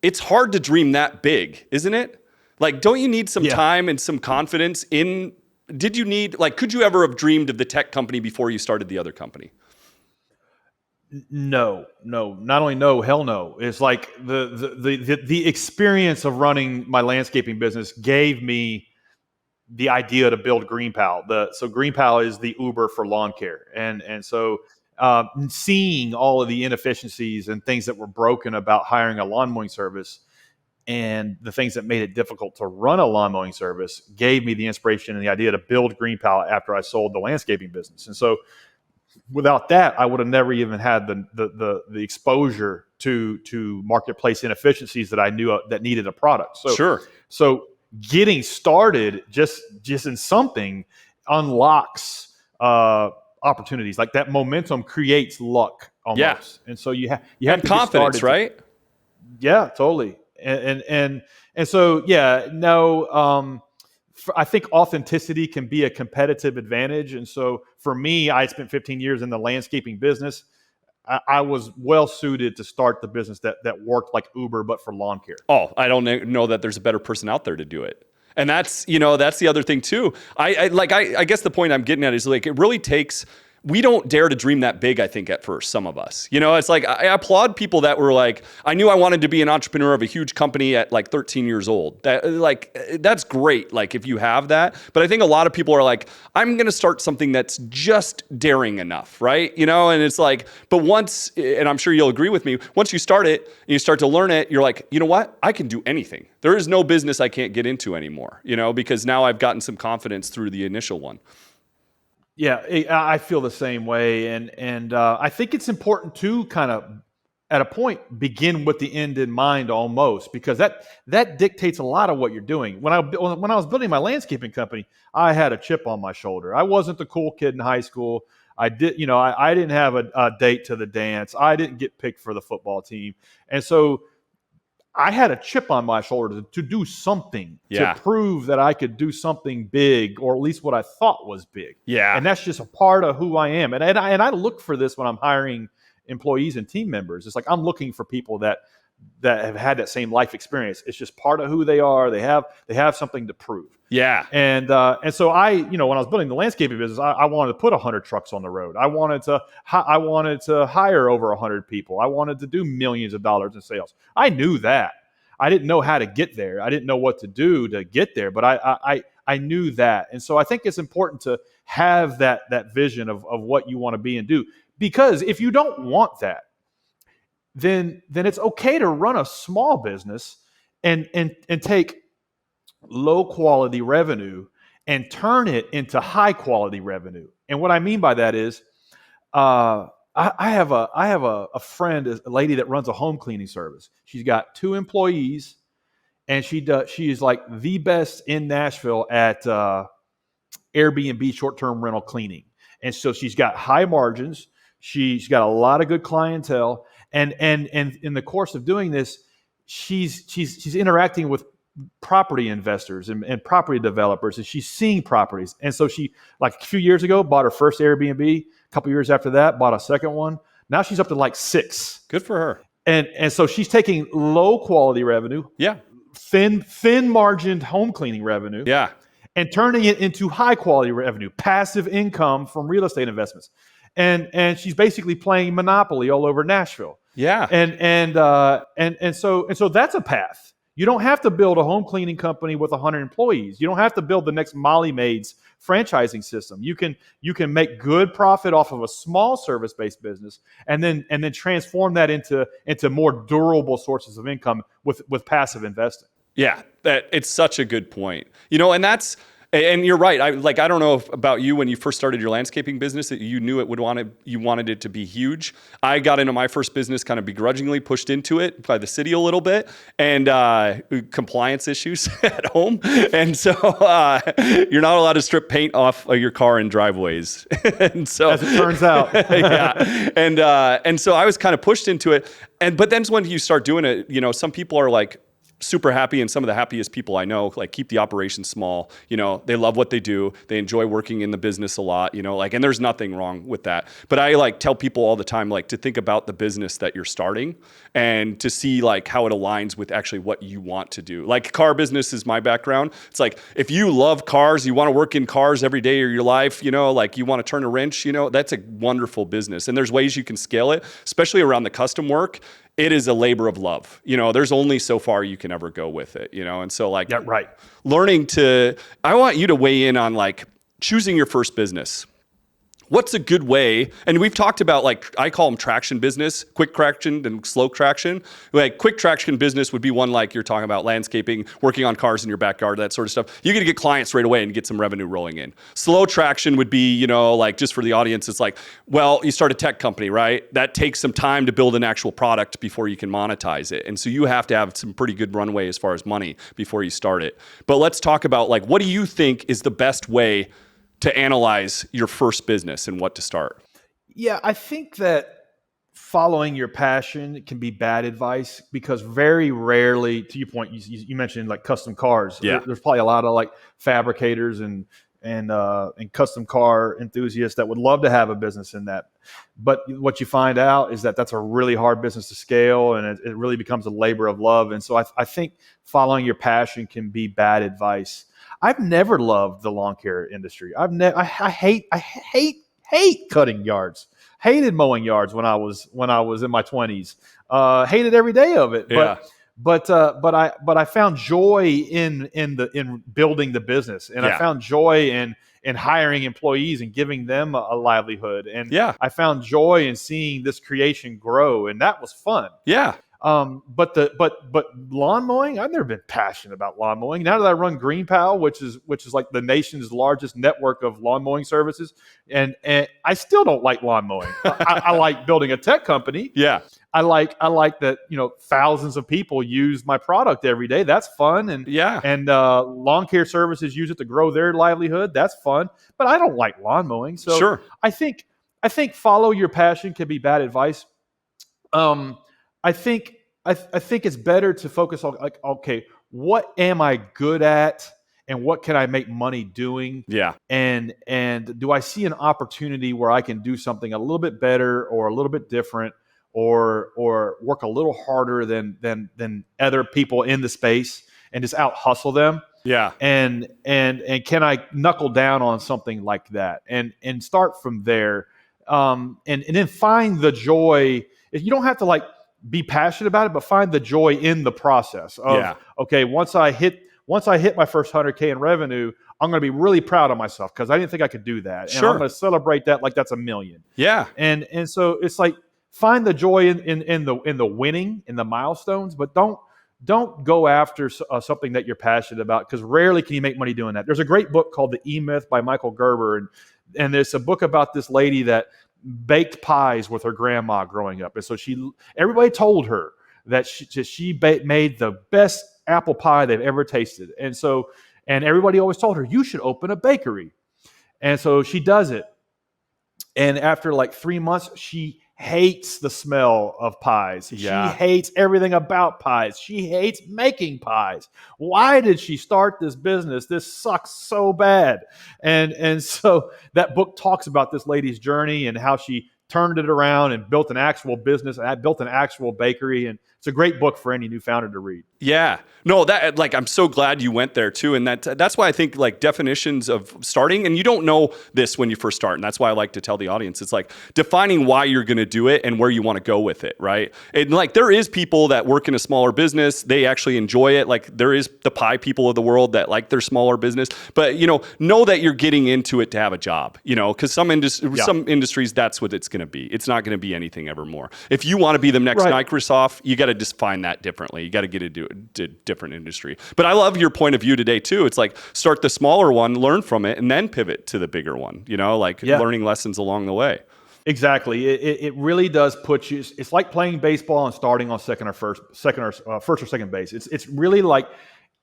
it's hard to dream that big, isn't it? Like, don't you need some time and some confidence in, could you ever have dreamed of the tech company before you started the other company? No, not only no, hell no. It's like the experience of running my landscaping business gave me the idea to build GreenPal. So GreenPal is the Uber for lawn care. And so seeing all of the inefficiencies and things that were broken about hiring a lawn mowing service and the things that made it difficult to run a lawn mowing service gave me the inspiration and the idea to build GreenPal after I sold the landscaping business. And so without that, I would have never even had the exposure to marketplace inefficiencies that I knew that needed a product. So sure. So getting started just in something unlocks opportunities. Like that momentum creates luck almost. Yeah. And so you have to confidence, right? Yeah, totally. And so, I think authenticity can be a competitive advantage. And so for me, I spent 15 years in the landscaping business. I was well suited to start the business that worked like Uber, but for lawn care. Oh, I don't know that there's a better person out there to do it. And that's the other thing too. I guess the point I'm getting at is like, it really takes, we don't dare to dream that big, I think, at first, some of us. It's like, I applaud people that were like, I knew I wanted to be an entrepreneur of a huge company at like 13 years old. That's great, like, if you have that. But I think a lot of people are like, I'm going to start something that's just daring enough, right? And it's like, but once, and I'm sure you'll agree with me, once you start it and you start to learn it, you're like, you know what? I can do anything. There is no business I can't get into anymore, because now I've gotten some confidence through the initial one. Yeah, I feel the same way, and I think it's important to kind of, at a point, begin with the end in mind almost, because that dictates a lot of what you're doing. When I was building my landscaping company, I had a chip on my shoulder. I wasn't the cool kid in high school. I didn't have a date to the dance. I didn't get picked for the football team, and so I had a chip on my shoulder to do something, to prove that I could do something big, or at least what I thought was big. Yeah. And that's just a part of who I am. And I look for this when I'm hiring employees and team members. It's like, I'm looking for people that have had that same life experience. It's just part of who they are. They have something to prove. Yeah. And so I, when I was building the landscaping business, I wanted to put 100 trucks on the road. I wanted to hire over 100 people. I wanted to do millions of dollars in sales. I knew that. I didn't know how to get there. I didn't know what to do to get there, but I knew that. And so I think it's important to have that vision of what you want to be and do. Because if you don't want that, then it's okay to run a small business and take low quality revenue and turn it into high quality revenue. And what I mean by that is, I have a friend, a lady that runs a home cleaning service. She's got 2 employees, and she is like the best in Nashville at Airbnb short-term rental cleaning. And so she's got high margins. She's got a lot of good clientele, and in the course of doing this, she's interacting with property investors and property developers, and she's seeing properties. And so she, like a few years ago, bought her first Airbnb. A couple years after that, bought a second one. Now she's up to like 6. Good for her. And so she's taking low quality revenue, yeah, thin margined home cleaning revenue, yeah, and turning it into high quality revenue, passive income from real estate investments. And she's basically playing Monopoly all over Nashville. Yeah. And so that's a path. You don't have to build a home cleaning company with 100 employees. You don't have to build the next Molly Maids franchising system. You can make good profit off of a small service-based business and then transform that into more durable sources of income with passive investing. Yeah, it's such a good point. And you're right. I don't know about you when you first started your landscaping business that you knew you wanted it to be huge. I got into my first business kind of begrudgingly, pushed into it by the city a little bit, and compliance issues at home. And so you're not allowed to strip paint off of your car in driveways. And so, as it turns out, yeah. And so I was kind of pushed into it. But then when you start doing it, some people are like super happy, and some of the happiest people I know like keep the operation small. They love what they do. They enjoy working in the business a lot, and there's nothing wrong with that. But I tell people all the time to think about the business that you're starting and to see how it aligns with actually what you want to do. Car business is my background. It's if you love cars, you want to work in cars every day of your life, you want to turn a wrench, that's a wonderful business. And there's ways you can scale it, especially around the custom work. It is a labor of love. There's only so far you can ever go with it, And so yeah, right. I want you to weigh in on choosing your first business. What's a good way? And we've talked about I call them traction business, quick traction and slow traction. Quick traction business would be one you're talking about landscaping, working on cars in your backyard, that sort of stuff. You're going to get clients right away and get some revenue rolling in. Slow traction would be, just for the audience, it's you start a tech company, right? That takes some time to build an actual product before you can monetize it. And so you have to have some pretty good runway as far as money before you start it. But let's talk about what do you think is the best way to analyze your first business and what to start? Yeah, I think that following your passion can be bad advice because very rarely, to your point, you mentioned custom cars. Yeah. There's probably a lot of fabricators and custom car enthusiasts that would love to have a business in that. But what you find out is that that's a really hard business to scale, and it really becomes a labor of love. And so I think following your passion can be bad advice. I've never loved the lawn care industry. I hate cutting yards. Hated mowing yards when I was in my 20s. Hated every day of it. Yeah. But I found joy in building the business, and Yeah. I found joy in hiring employees and giving them a livelihood. And Yeah. I found joy in seeing this creation grow, and that was fun. Yeah. But lawn mowing, I've never been passionate about lawn mowing. Now that I run GreenPal, which is the nation's largest network of lawn mowing services, and I still don't like lawn mowing. I like building a tech company. Yeah. I like that thousands of people use my product every day. That's fun, and Yeah. and lawn care services use it to grow their livelihood. That's fun, but I don't like lawn mowing. So Sure. I think follow your passion can be bad advice. I think it's better to focus on okay, what am I good at and what can I make money doing? Yeah. And do I see an opportunity where I can do something a little bit better or a little bit different or work a little harder than other people in the space and just out hustle them? Yeah. And can I knuckle down on something like that and start from there? And then find the joy. You don't have to be passionate about it, but find the joy in the process of, okay, once I hit my first 100K in revenue, I'm going to be really proud of myself because I didn't think I could do that. Sure. And I'm going to celebrate that like that's $1 million. Yeah. And so it's find the joy in the winning, in the milestones, but don't go after something that you're passionate about because rarely can you make money doing that. There's a great book called The E-Myth by Michael Gerber, and there's a book about this lady that baked pies with her grandma growing up. And so everybody told her that she made the best apple pie they've ever tasted. And everybody always told her, you should open a bakery. And so she does it. And after 3 months, she hates the smell of pies. Yeah. She hates everything about pies. She hates making pies. Why did she start this business? This sucks so bad. And so that book talks about this lady's journey and how she turned it around and built an actual business and built an actual bakery. And it's a great book for any new founder to read. Yeah. No, that like I'm so glad you went there too. And that's why I think like definitions of starting, and you don't know this when you first start. And that's why I like to tell the audience, it's like defining why you're going to do it and where you want to go with it, right? And like there is people that work in a smaller business, they actually enjoy it. Like there is the pie people of the world that like their smaller business, but know that you're getting into it to have a job, because some industries, that's what it's going to be. It's not going to be anything ever more. If you want to be the next Microsoft, you got to define that differently. You got to get it to different industry. But I love your point of view today too. It's like start the smaller one, learn from it, and then pivot to the bigger one, learning lessons along the way. Exactly. It really does put you, it's like playing baseball and starting on first or second base. It's really like,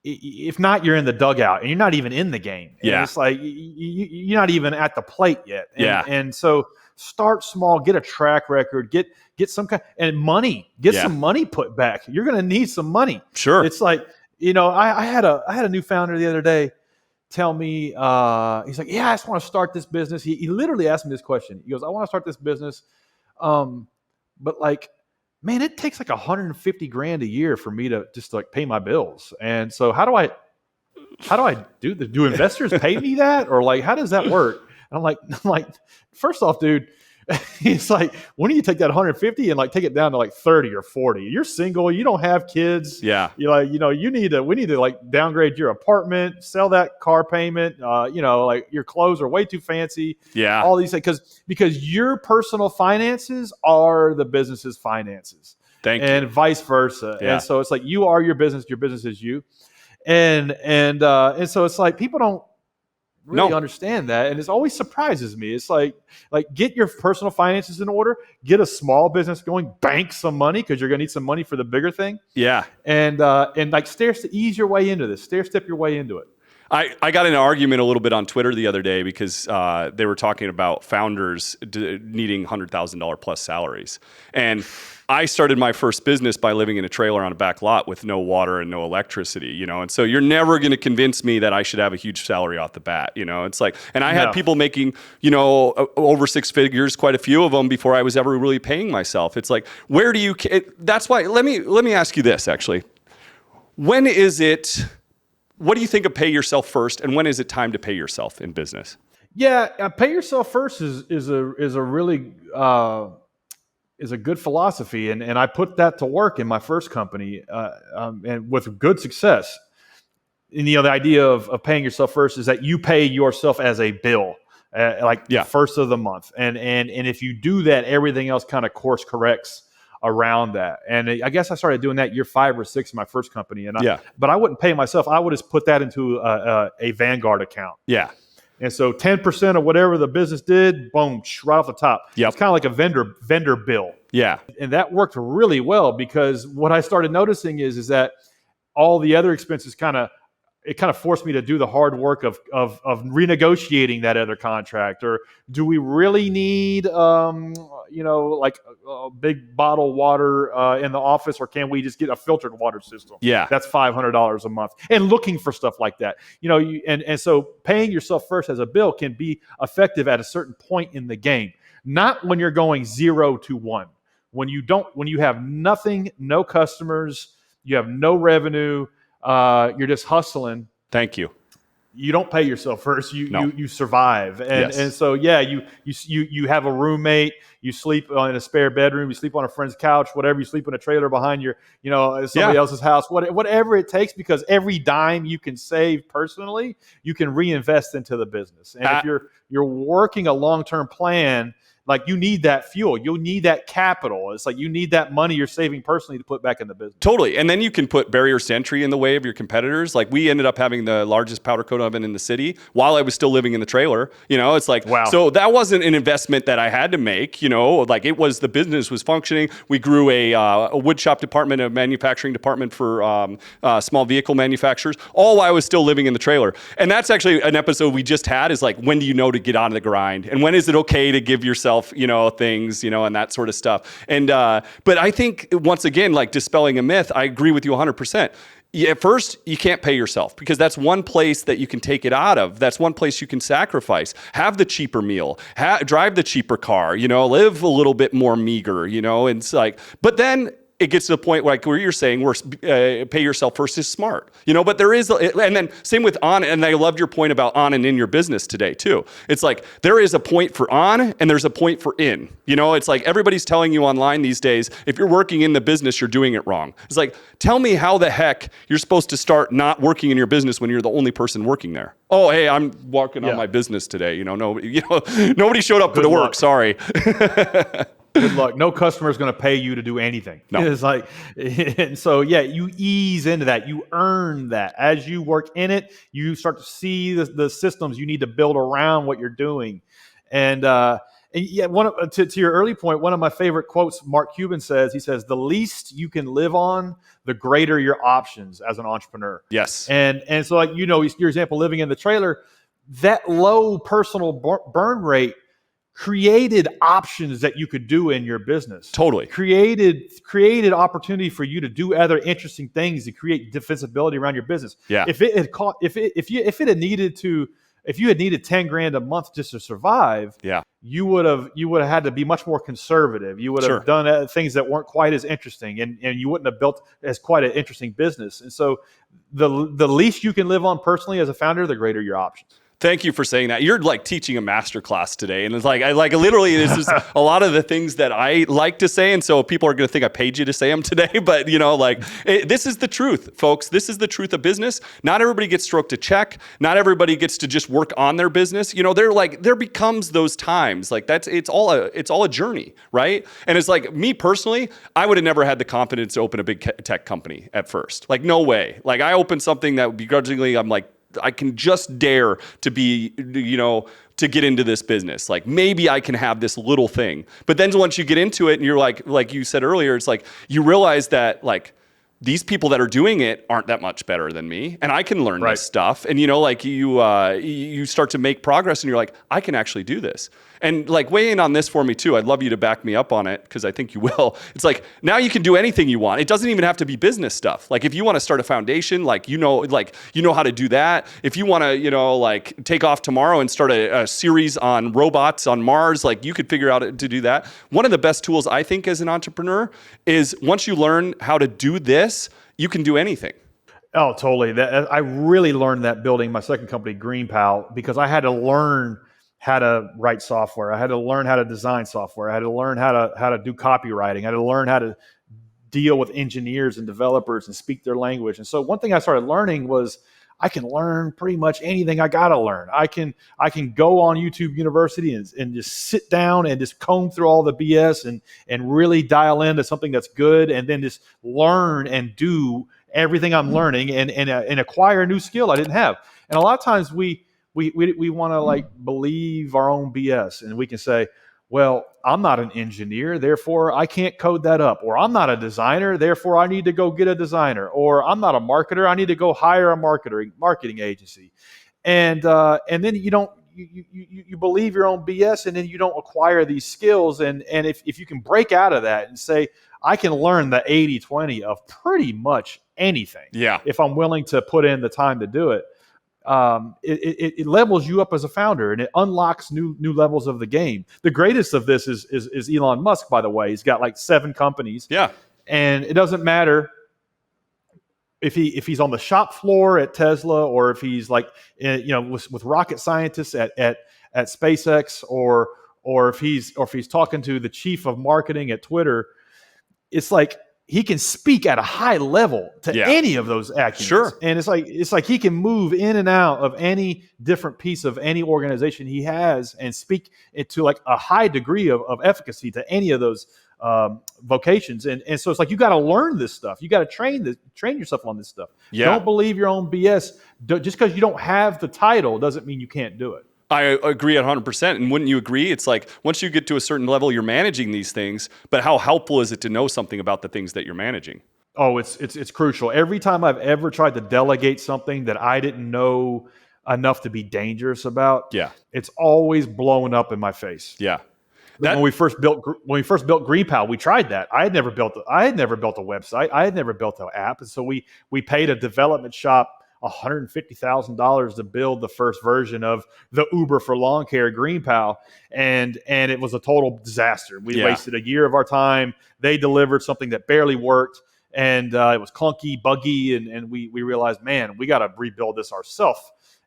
if not, you're in the dugout and you're not even in the game. And it's like you're not even at the plate yet. And so start small, get a track record, get some kind and money, some money put back. You're going to need some money. Sure. It's like, I had a new founder the other day tell me, he's like, yeah, I just want to start this business. He literally asked me this question. He goes, I want to start this business. But like, man, it takes like $150,000 a year for me to just like pay my bills. And so how do I do this? Do investors pay me that? Or like, how does that work? And I'm like, first off, dude, it's like, when do you take that 150 and like take it down to like 30 or 40? You're single, you don't have kids. Yeah. You're like, we need to like downgrade your apartment, sell that car payment. Like your clothes are way too fancy. Yeah. All these things because your personal finances are the business's finances. And vice versa. Yeah. And so it's like you are your business is you. And so it's like people don't really understand that, and it always surprises me. It's like get your personal finances in order, get a small business going, bank some money because you're gonna need some money for the bigger thing. Yeah, and like ease your way into this, stair-step your way into it. I got in an argument a little bit on Twitter the other day because they were talking about founders needing $100,000 plus salaries. And I started my first business by living in a trailer on a back lot with no water and no electricity, And so you're never going to convince me that I should have a huge salary off the bat, It's like, and I had people making, over six figures, quite a few of them before I was ever really paying myself. It's like, where do you, that's why, let me ask you this actually. When is it, what do you think of pay yourself first, and when is it time to pay yourself in business? Yeah, pay yourself first is a really is a good philosophy, and I put that to work in my first company, and with good success. And the idea of paying yourself first is that you pay yourself as a bill, the first of the month, and if you do that, everything else kind of course corrects around that. And I guess I started doing that year 5 or 6 in my first company. But I wouldn't pay myself. I would just put that into a Vanguard account. Yeah. And so 10% of whatever the business did, boom, right off the top. Yep. It's kind of like a vendor bill. Yeah. And that worked really well because what I started noticing is that all the other expenses kind of forced me to do the hard work of renegotiating that other contract. Or do we really need like a big bottle of water in the office, or can we just get a filtered water system? Yeah, that's $500 a month. And looking for stuff like that, and so paying yourself first as a bill can be effective at a certain point in the game, not when you're going 0 to 1. When you have nothing, no customers, you have no revenue. You're just hustling. Thank you. You don't pay yourself first. You survive, and so you have a roommate. You sleep in a spare bedroom. You sleep on a friend's couch. Whatever. You sleep in a trailer behind your somebody else's house. Whatever it takes, because every dime you can save personally, you can reinvest into the business. And if you're working a long-term plan, like you need that fuel, you'll need that capital. It's like you need that money you're saving personally to put back in the business. Totally. And then you can put barriers to entry in the way of your competitors. Like we ended up having the largest powder coat oven in the city while I was still living in the trailer. It's like, wow. So that wasn't an investment that I had to make, like it was, the business was functioning. We grew a wood shop department, a manufacturing department for small vehicle manufacturers, all while I was still living in the trailer. And that's actually an episode we just had, is like, when do you know to get on the grind? And when is it okay to give yourself things, and that sort of stuff. And, but I think once again, like dispelling a myth, I agree with you 100%. At first, you can't pay yourself because that's one place that you can take it out of. That's one place you can sacrifice. Have the cheaper meal, drive the cheaper car, live a little bit more meager, and it's like, but then it gets to the point where you're saying pay yourself first is smart, but there is, and then same with on, and I loved your point about on and in your business today too. It's like, there is a point for on and there's a point for in, it's like everybody's telling you online these days, if you're working in the business, you're doing it wrong. It's like, tell me how the heck you're supposed to start not working in your business when you're the only person working there. Oh, hey, I'm working on my business today. Nobody showed up for the work. Sorry. Good luck. No customer is going to pay you to do anything. No. It's like, and so you ease into that. You earn that as you work in it. You start to see the systems you need to build around what you're doing. And yeah, to your early point, one of my favorite quotes Mark Cuban says, he says, "The least you can live on, the greater your options as an entrepreneur." Yes. And so, like, your example, living in the trailer, that low personal burn rate created options that you could do in your business. Totally. Created opportunity for you to do other interesting things to create defensibility around your business. Yeah. If you had needed 10 grand a month just to survive, you would have had to be much more conservative. You would have done things that weren't quite as interesting, and you wouldn't have built as quite an interesting business. And so the least you can live on personally as a founder, the greater your options. Thank you for saying that. You're like teaching a masterclass today. And it's like, literally, this is a lot of the things that I like to say. And so people are going to think I paid you to say them today. But, this is the truth, folks. This is the truth of business. Not everybody gets stroked a check. Not everybody gets to just work on their business. There becomes those times. Like, it's all a journey, right? And it's like, me personally, I would have never had the confidence to open a big tech company at first. Like, no way. Like, I opened something that begrudgingly, I'm like, I can just dare to be, to get into this business. Like, maybe I can have this little thing. But then once you get into it and you're like you said earlier, it's like, you realize that, like, these people that are doing it aren't that much better than me, and I can learn this stuff. And you start to make progress, and you're like, I can actually do this. And like, weigh in on this for me too. I'd love you to back me up on it, because I think you will. It's like, now you can do anything you want. It doesn't even have to be business stuff. Like, if you want to start a foundation, you know how to do that. If you want to, take off tomorrow and start a series on robots on Mars, you could figure out to do that. One of the best tools, I think, as an entrepreneur is, once you learn how to do this, you can do anything. Oh, totally. I really learned that building my second company, GreenPal, because I had to learn how to write software. I had to learn how to design software. I had to learn how to do copywriting. I had to learn how to deal with engineers and developers and speak their language. And so one thing I started learning was, I can learn pretty much anything I got to learn. I can go on YouTube University and just sit down and just comb through all the BS and really dial into something that's good, and then just learn and do everything I'm learning and acquire a new skill I didn't have. And a lot of times we want to believe our own BS, and we can say, well, I'm not an engineer, therefore I can't code that up. Or I'm not a designer, therefore I need to go get a designer. Or I'm not a marketer, I need to go hire a marketing agency. And then you believe your own BS, and then you don't acquire these skills. And if you can break out of that and say, I can learn the 80-20 of pretty much anything, if I'm willing to put in the time to do it, it levels you up as a founder, and it unlocks new levels of the game. The greatest of this is Elon Musk, by the way. He's got 7 companies. Yeah. And it doesn't matter if he's on the shop floor at Tesla, or if he's with rocket scientists at SpaceX, or if he's talking to the chief of marketing at Twitter. It's like, he can speak at a high level to any of those actions. Sure. And it's like he can move in and out of any different piece of any organization he has, and speak it to a high degree of efficacy to any of those vocations. And so it's like, you got to learn this stuff. You got to train yourself on this stuff. Yeah. Don't believe your own BS. Just because you don't have the title doesn't mean you can't do it. I agree 100%. And wouldn't you agree? It's like, once you get to a certain level, you're managing these things, but how helpful is it to know something about the things that you're managing? Oh, it's crucial. Every time I've ever tried to delegate something that I didn't know enough to be dangerous about, it's always blown up in my face. Yeah. When we first built GreenPal, we tried that. I had never built a website. I had never built an app. And so we paid a development shop $150,000 to build the first version of the Uber for lawn care, GreenPal, and it was a total disaster. We wasted a year of our time. They delivered something that barely worked, and it was clunky, buggy, and we realized, man, we got to rebuild this ourselves.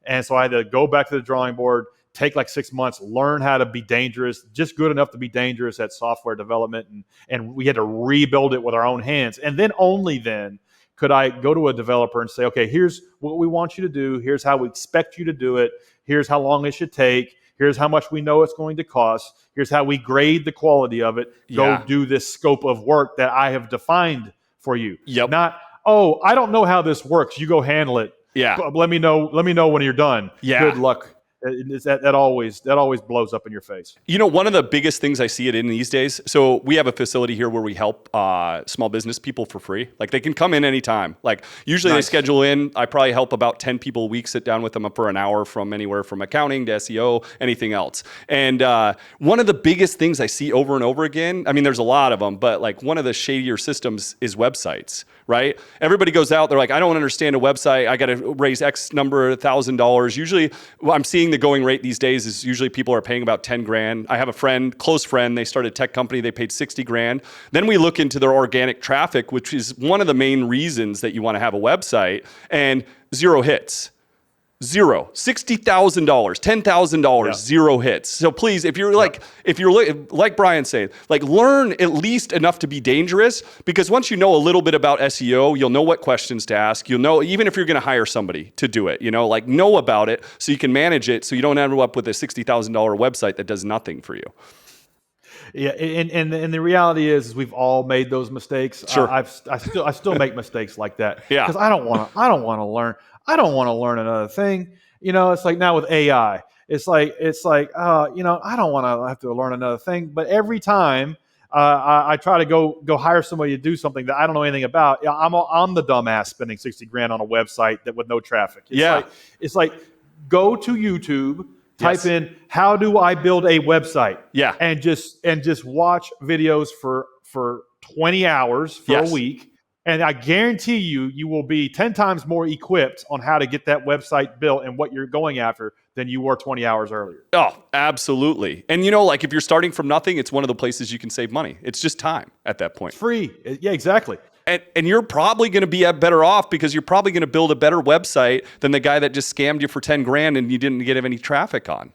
And so I had to go back to the drawing board, take like 6 months, learn how to be dangerous, just good enough to be dangerous at software development. And we had to rebuild it with our own hands. And then only then could I go to a developer and say, okay, here's what we want you to do. Here's how we expect you to do it. Here's how long it should take. Here's how much we know it's going to cost. Here's how we grade the quality of it. Go do this scope of work that I have defined for you. Not, oh, I don't know how this works. You go handle it. But let me know when you're done. Good luck. That always blows up in your face. You know, one of the biggest things I see it in these days, so we have a facility here where we help small business people for free. Like they can come in anytime. Like usually they schedule in. I probably help about 10 people a week, sit down with them for an hour, from anywhere from accounting to SEO, anything else. And one of the biggest things I see over and over again, I mean, there's a lot of them, but like one of the shadier systems is websites, right? Everybody goes out, they're like, I don't understand a website. I got to raise X number, $1,000. Usually I'm seeing the going rate these days is usually people are paying about 10 grand. I have a friend, close friend, they started a tech company, they paid 60 grand. Then we look into their organic traffic, which is one of the main reasons that you want to have a website, and 0 hits. Zero. $60,000, $10,000, 0 hits. So please, if you're like Bryan saying, like learn at least enough to be dangerous, because once you know a little bit about SEO, you'll know what questions to ask. You'll know, even if you're going to hire somebody to do it, like know about it so you can manage it, so you don't end up with a $60,000 website that does nothing for you. Yeah, and the reality is we've all made those mistakes. Sure. I still make mistakes like that. Yeah. Because I don't want to learn. I don't want to learn another thing. It's like now with AI. It's like I don't want to have to learn another thing. But every time I try to go hire somebody to do something that I don't know anything about, I'm the dumbass spending 60 grand on a website that with no traffic. It's like go to YouTube. Type in, how do I build a website? And just watch videos for 20 hours for a week. And I guarantee you will be 10 times more equipped on how to get that website built and what you're going after than you were 20 hours earlier. Oh, absolutely. And like if you're starting from nothing, it's one of the places you can save money. It's just time at that point. It's free. Yeah, exactly. And you're probably going to be better off because you're probably going to build a better website than the guy that just scammed you for 10 grand and you didn't get any traffic on.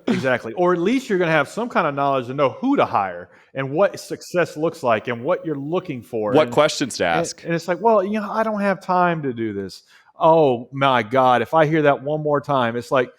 Exactly. Or at least you're going to have some kind of knowledge to know who to hire and what success looks like and what you're looking for. What questions to ask. And it's like, well, I don't have time to do this. Oh my God. If I hear that one more time, it's like,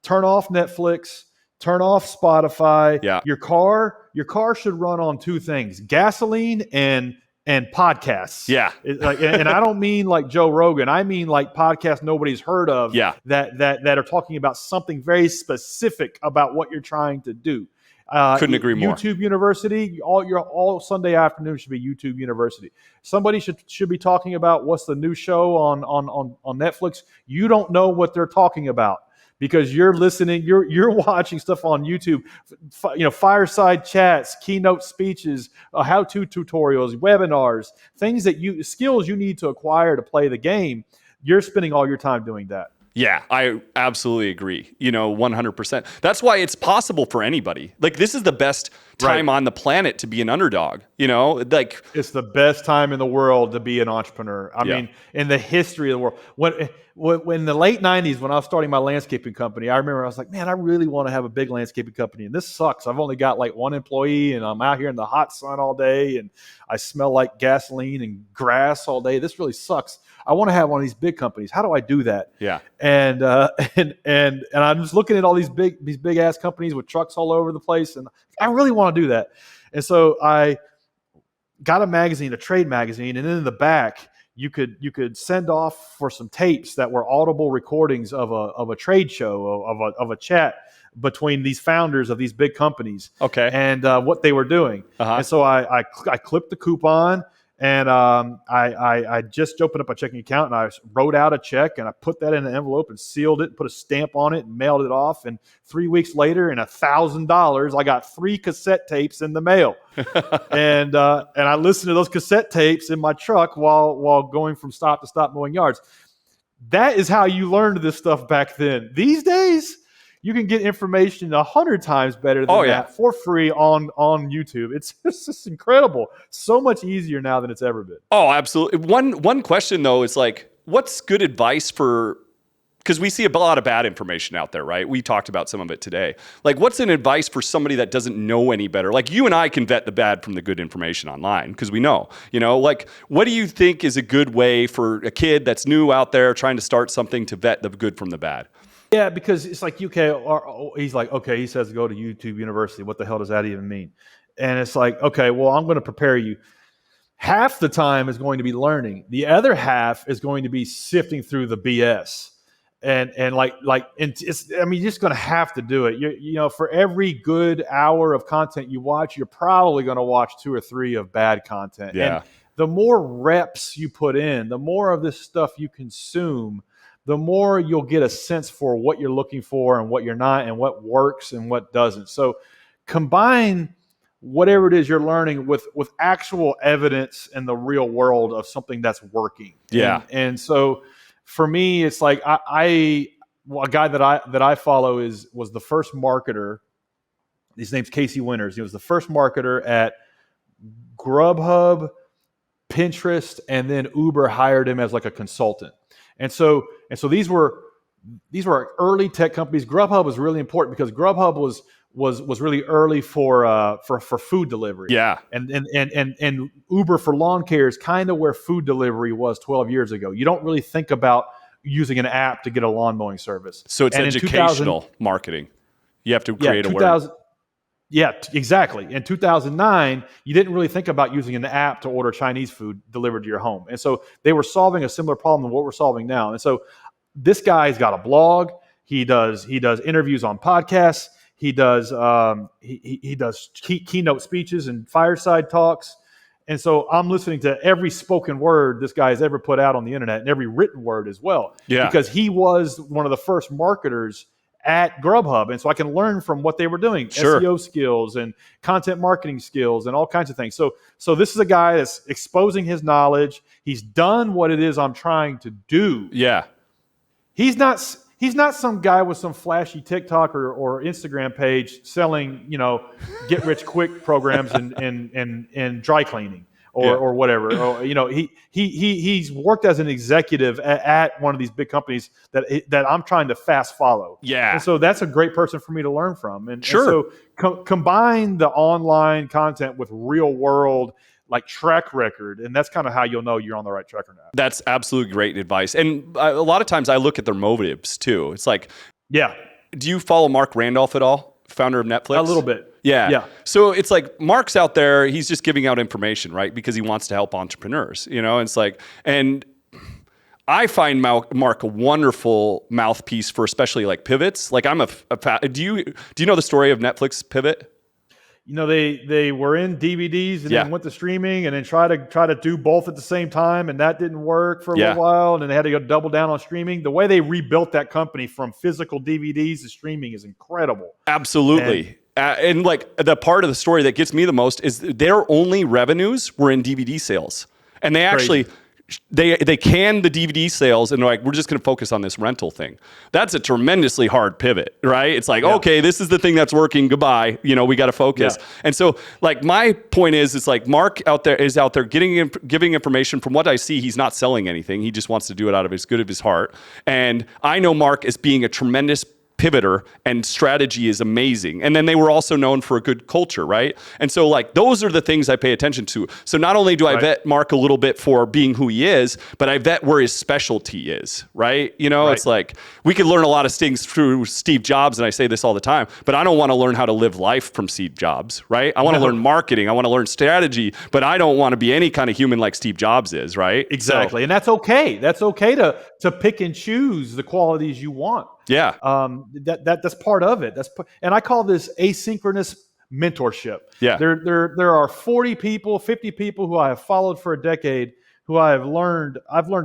turn off Netflix, turn off Spotify. Yeah. Your car should run on 2 things, gasoline and podcasts. Yeah. And I don't mean like Joe Rogan. I mean like podcasts nobody's heard of. Yeah. That are talking about something very specific about what you're trying to do. Couldn't agree more. YouTube University, all Sunday afternoon should be YouTube University. Somebody should be talking about what's the new show on Netflix. You don't know what they're talking about, because you're listening, you're watching stuff on YouTube, fireside chats, keynote speeches, how-to tutorials, webinars, skills you need to acquire to play the game. You're spending all your time doing that. Yeah, I absolutely agree. 100%. That's why it's possible for anybody. Like, this is the best time on the planet to be an underdog. Like, it's the best time in the world to be an entrepreneur. I mean, in the history of the world. When in the late 90s, when I was starting my landscaping company, I remember I was like, man, I really want to have a big landscaping company. And this sucks. I've only got like 1 employee and I'm out here in the hot sun all day and I smell like gasoline and grass all day. This really sucks. I want to have one of these big companies. How do I do that? Yeah. And I'm just looking at all these big ass companies with trucks all over the place. And I really want to do that. And so I got a magazine, a trade magazine. And then in the back, you could send off for some tapes that were audible recordings of a trade show, of a chat between these founders of these big companies. Okay. And what they were doing. And so I clipped the coupon. And I just opened up a checking account and I wrote out a check and I put that in an envelope and sealed it, put a stamp on it and mailed it off. And 3 weeks later, and $1,000, I got 3 cassette tapes in the mail. and I listened to those cassette tapes in my truck while going from stop to stop mowing yards. That is how you learned this stuff back then. These days, you can get information 100 times better than that for free on YouTube. It's just incredible. So much easier now than it's ever been. Oh, absolutely. One question though is like, what's good advice for? Because we see a lot of bad information out there, right? We talked about some of it today. Like, what's an advice for somebody that doesn't know any better? Like, you and I can vet the bad from the good information online because we know, like, what do you think is a good way for a kid that's new out there trying to start something to vet the good from the bad? Yeah, because it's like, he's like, okay, he says go to YouTube University. What the hell does that even mean? And it's like, okay, well, I'm going to prepare you. Half the time is going to be learning. The other half is going to be sifting through the BS. And it's, I mean, you're just going to have to do it. For every good hour of content you watch, you're probably going to watch 2 or 3 of bad content. Yeah. And the more reps you put in, the more of this stuff you consume, the more you'll get a sense for what you're looking for and what you're not, and what works and what doesn't. So combine whatever it is you're learning with actual evidence in the real world of something that's working. Yeah. And so for me, it's like a guy that I follow was the first marketer. His name's Casey Winters. He was the first marketer at Grubhub, Pinterest, and then Uber hired him as like a consultant. And so these were early tech companies. Grubhub was really important because Grubhub was really early for food delivery. Yeah. And Uber for lawn care is kind of where food delivery was 12 years ago. You don't really think about using an app to get a lawn mowing service. So it's educational marketing. You have to create awareness. Yeah, exactly. In 2009, you didn't really think about using an app to order Chinese food delivered to your home. And so they were solving a similar problem to what we're solving now. And so this guy's got a blog. He does interviews on podcasts. He does keynote speeches and fireside talks. And so I'm listening to every spoken word this guy has ever put out on the internet, and every written word as well. Yeah. Because he was one of the first marketers at Grubhub. And so I can learn from what they were doing, Sure. SEO skills and content marketing skills and all kinds of things. So this is a guy that's exposing his knowledge. He's done what it is I'm trying to do. Yeah. He's not some guy with some flashy TikTok or Instagram page selling, get rich quick programs and dry cleaning or whatever. Or, he's worked as an executive at one of these big companies that I'm trying to fast follow. Yeah. And so that's a great person for me to learn from. And Sure. so combine the online content with real world like track record, and that's kind of how you'll know you're on the right track or not. That's absolutely great advice. And a lot of times I look at their motives too. It's like, yeah. Do you follow Mark Randolph at all? Founder of Netflix? A little bit. Yeah. So it's like Mark's out there, he's just giving out information, right? Because he wants to help entrepreneurs, It's like, and I find Mark a wonderful mouthpiece for especially like pivots. Like I'm do you know the story of Netflix pivot? They were in DVDs and then went to streaming, and then try to do both at the same time, and that didn't work for a little while, and then they had to go double down on streaming. The way they rebuilt that company from physical DVDs to streaming is incredible. Absolutely. And like the part of the story that gets me the most is their only revenues were in DVD sales, and they actually they canned the DVD sales, and they're like, we're just going to focus on this rental thing. That's a tremendously hard pivot, right? It's like, okay, this is the thing that's working. Goodbye. We got to focus. Yeah. And so like my point is, it's like Mark is out there giving information. From what I see, he's not selling anything. He just wants to do it out of his good of his heart. And I know Mark as being a tremendous pivoter, and strategy is amazing. And then they were also known for a good culture, right? And so like those are the things I pay attention to. So not only do I vet Mark a little bit for being who he is, but I vet where his specialty is, right? It's like we could learn a lot of things through Steve Jobs, and I say this all the time, but I don't want to learn how to live life from Steve Jobs, right? I want to learn marketing, I want to learn strategy, but I don't want to be any kind of human like Steve Jobs is, right? Exactly. And that's okay. That's okay to pick and choose the qualities you want. Yeah. That's part of it. And I call this asynchronous mentorship. Yeah. There are 40 people, 50 people who I have followed for a decade, who I've learned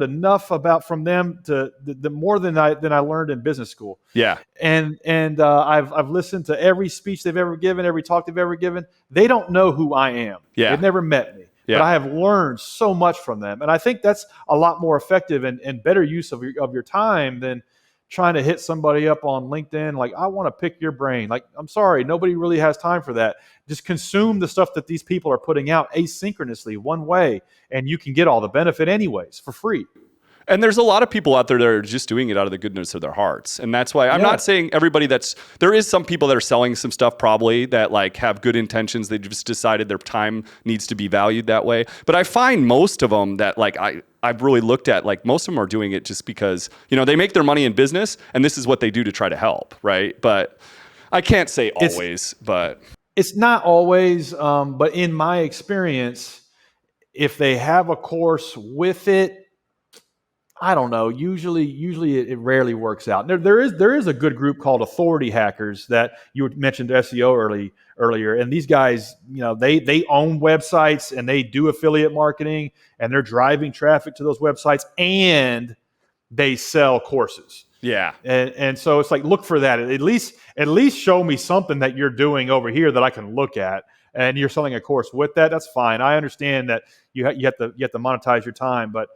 enough about from them to the more than I learned in business school. Yeah. And I've listened to every speech they've ever given, every talk they've ever given. They don't know who I am. Yeah. They've never met me. Yeah. But I have learned so much from them. And I think that's a lot more effective and better use of your time than trying to hit somebody up on LinkedIn. Like, I want to pick your brain. Like, I'm sorry, nobody really has time for that. Just consume the stuff that these people are putting out asynchronously, one way, and you can get all the benefit anyways for free. And there's a lot of people out there that are just doing it out of the goodness of their hearts. And that's why I'm not saying everybody there is some people that are selling some stuff probably that like have good intentions. They just decided their time needs to be valued that way. But I find most of them that like I've really looked at, like most of them are doing it just because, they make their money in business and this is what they do to try to help. Right. But I can't say always, but it's not always. But in my experience, if they have a course with it, I don't know. Usually it rarely works out. There is a good group called Authority Hackers that you mentioned SEO earlier, and these guys, they own websites and they do affiliate marketing and they're driving traffic to those websites and they sell courses. Yeah. And so it's like, look for that. At least show me something that you're doing over here that I can look at. And you're selling a course with that. That's fine. I understand that you have to monetize your time, but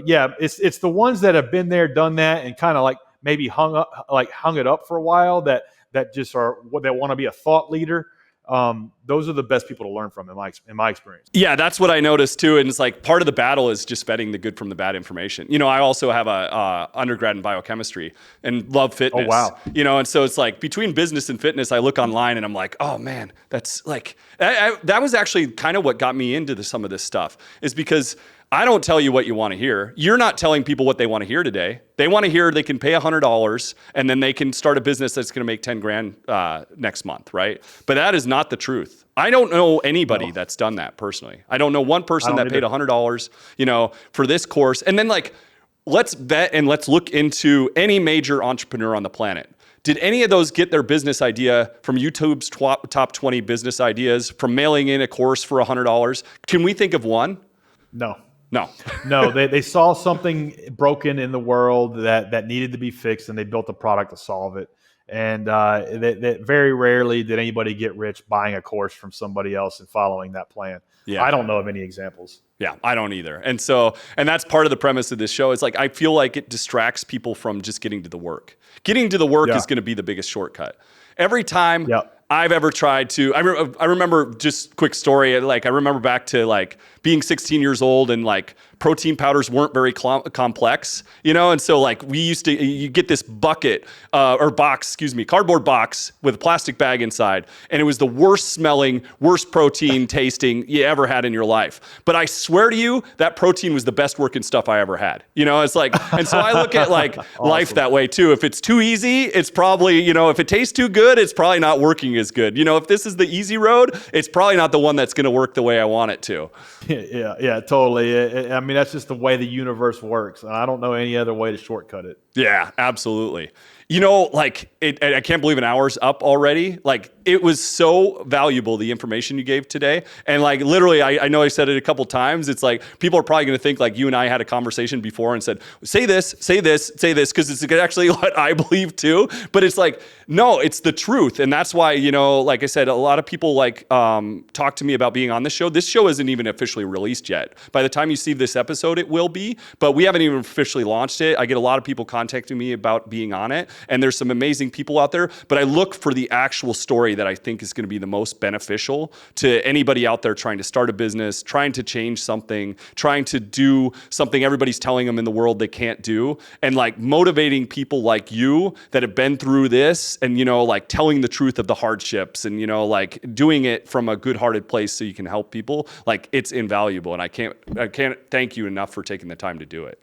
yeah, it's the ones that have been there, done that, and kind of like maybe hung it up for a while that just are what they want to be a thought leader. Those are the best people to learn from in my experience. Yeah, that's what I noticed too. And it's like part of the battle is just vetting the good from the bad information. I also have a undergrad in biochemistry and love fitness. Oh, wow. And so it's like between business and fitness, I look online and I'm like, oh man, that's like, that was actually kind of what got me into some of this stuff, is because I don't tell you what you want to hear. You're not telling people what they want to hear today. They want to hear they can pay $100 and then they can start a business that's going to make 10 grand next month, right? But that is not the truth. I don't know anybody that's done that personally. I don't know one person that paid $100, for this course. And then like, let's vet and let's look into any major entrepreneur on the planet. Did any of those get their business idea from YouTube's top 20 business ideas, from mailing in a course for $100? Can we think of one? No, they saw something broken in the world that needed to be fixed, and they built a product to solve it. And that very rarely did anybody get rich buying a course from somebody else and following that plan. Yeah. I don't know of any examples. Yeah, I don't either. And that's part of the premise of this show. Is like, I feel like it distracts people from just getting to the work. Getting to the work is going to be the biggest shortcut. Every time I've ever tried to, I remember, just quick story. Like, I remember back to like being 16 years old and like protein powders weren't very complex, And so like you get this bucket cardboard box with a plastic bag inside. And it was the worst smelling, worst protein tasting you ever had in your life. But I swear to you, that protein was the best working stuff I ever had. It's like, and so I look at like awesome. Life that way too. If it's too easy, it's probably, if it tastes too good, it's probably not working as good. If this is the easy road, it's probably not the one that's going to work the way I want it to. Yeah, totally. I mean, that's just the way the universe works. And I don't know any other way to shortcut it. Yeah, absolutely. Like I can't believe an hour's up already. Like, it was so valuable, the information you gave today. And like, literally, I know I said it a couple times. It's like, people are probably going to think like you and I had a conversation before and said, say this, because it's actually what I believe too. But it's like, no, it's the truth. And that's why, like I said, a lot of people like talk to me about being on this show. This show isn't even officially released yet. By the time you see this episode, it will be, but we haven't even officially launched it. I get a lot of people contacting me about being on it. And there's some amazing people out there, but I look for the actual story that I think is going to be the most beneficial to anybody out there trying to start a business, trying to change something, trying to do something everybody's telling them in the world they can't do, and like motivating people like you that have been through this and, like telling the truth of the hardships and, like doing it from a good-hearted place so you can help people. Like, it's invaluable. And I can't thank you enough for taking the time to do it.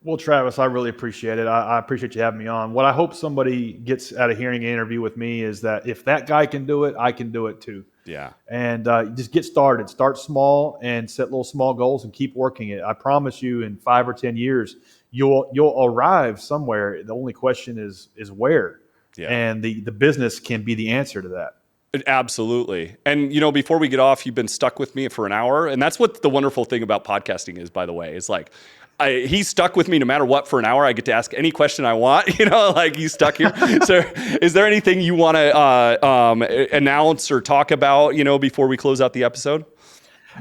Well, Travis, I really appreciate it. I appreciate you having me on. What I hope somebody gets out of hearing an interview with me is that if that guy can do it, I can do it too. Yeah. And just get started. Start small and set little small goals and keep working it. I promise you, in 5 or 10 years, you'll arrive somewhere. The only question is where. Yeah. And the business can be the answer to that. Absolutely. And, before we get off, you've been stuck with me for an hour. And that's what the wonderful thing about podcasting is, by the way, is like, he's stuck with me no matter what for an hour. I get to ask any question I want, like he's stuck here. So is there anything you want to announce or talk about, before we close out the episode?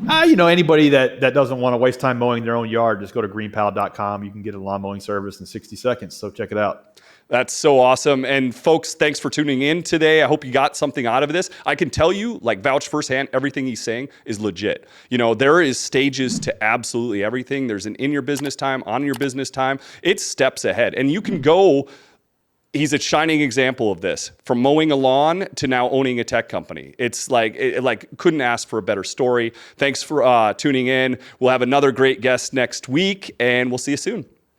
Anybody that doesn't want to waste time mowing their own yard, just go to greenpal.com. You can get a lawn mowing service in 60 seconds. So check it out. That's so awesome. And folks, thanks for tuning in today. I hope you got something out of this. I can tell you, like, vouch firsthand, everything he's saying is legit. There is stages to absolutely everything. There's an in your business time, on your business time. It's steps ahead. And you can go, he's a shining example of this, from mowing a lawn to now owning a tech company. It's like couldn't ask for a better story. Thanks for tuning in. We'll have another great guest next week, and we'll see you soon.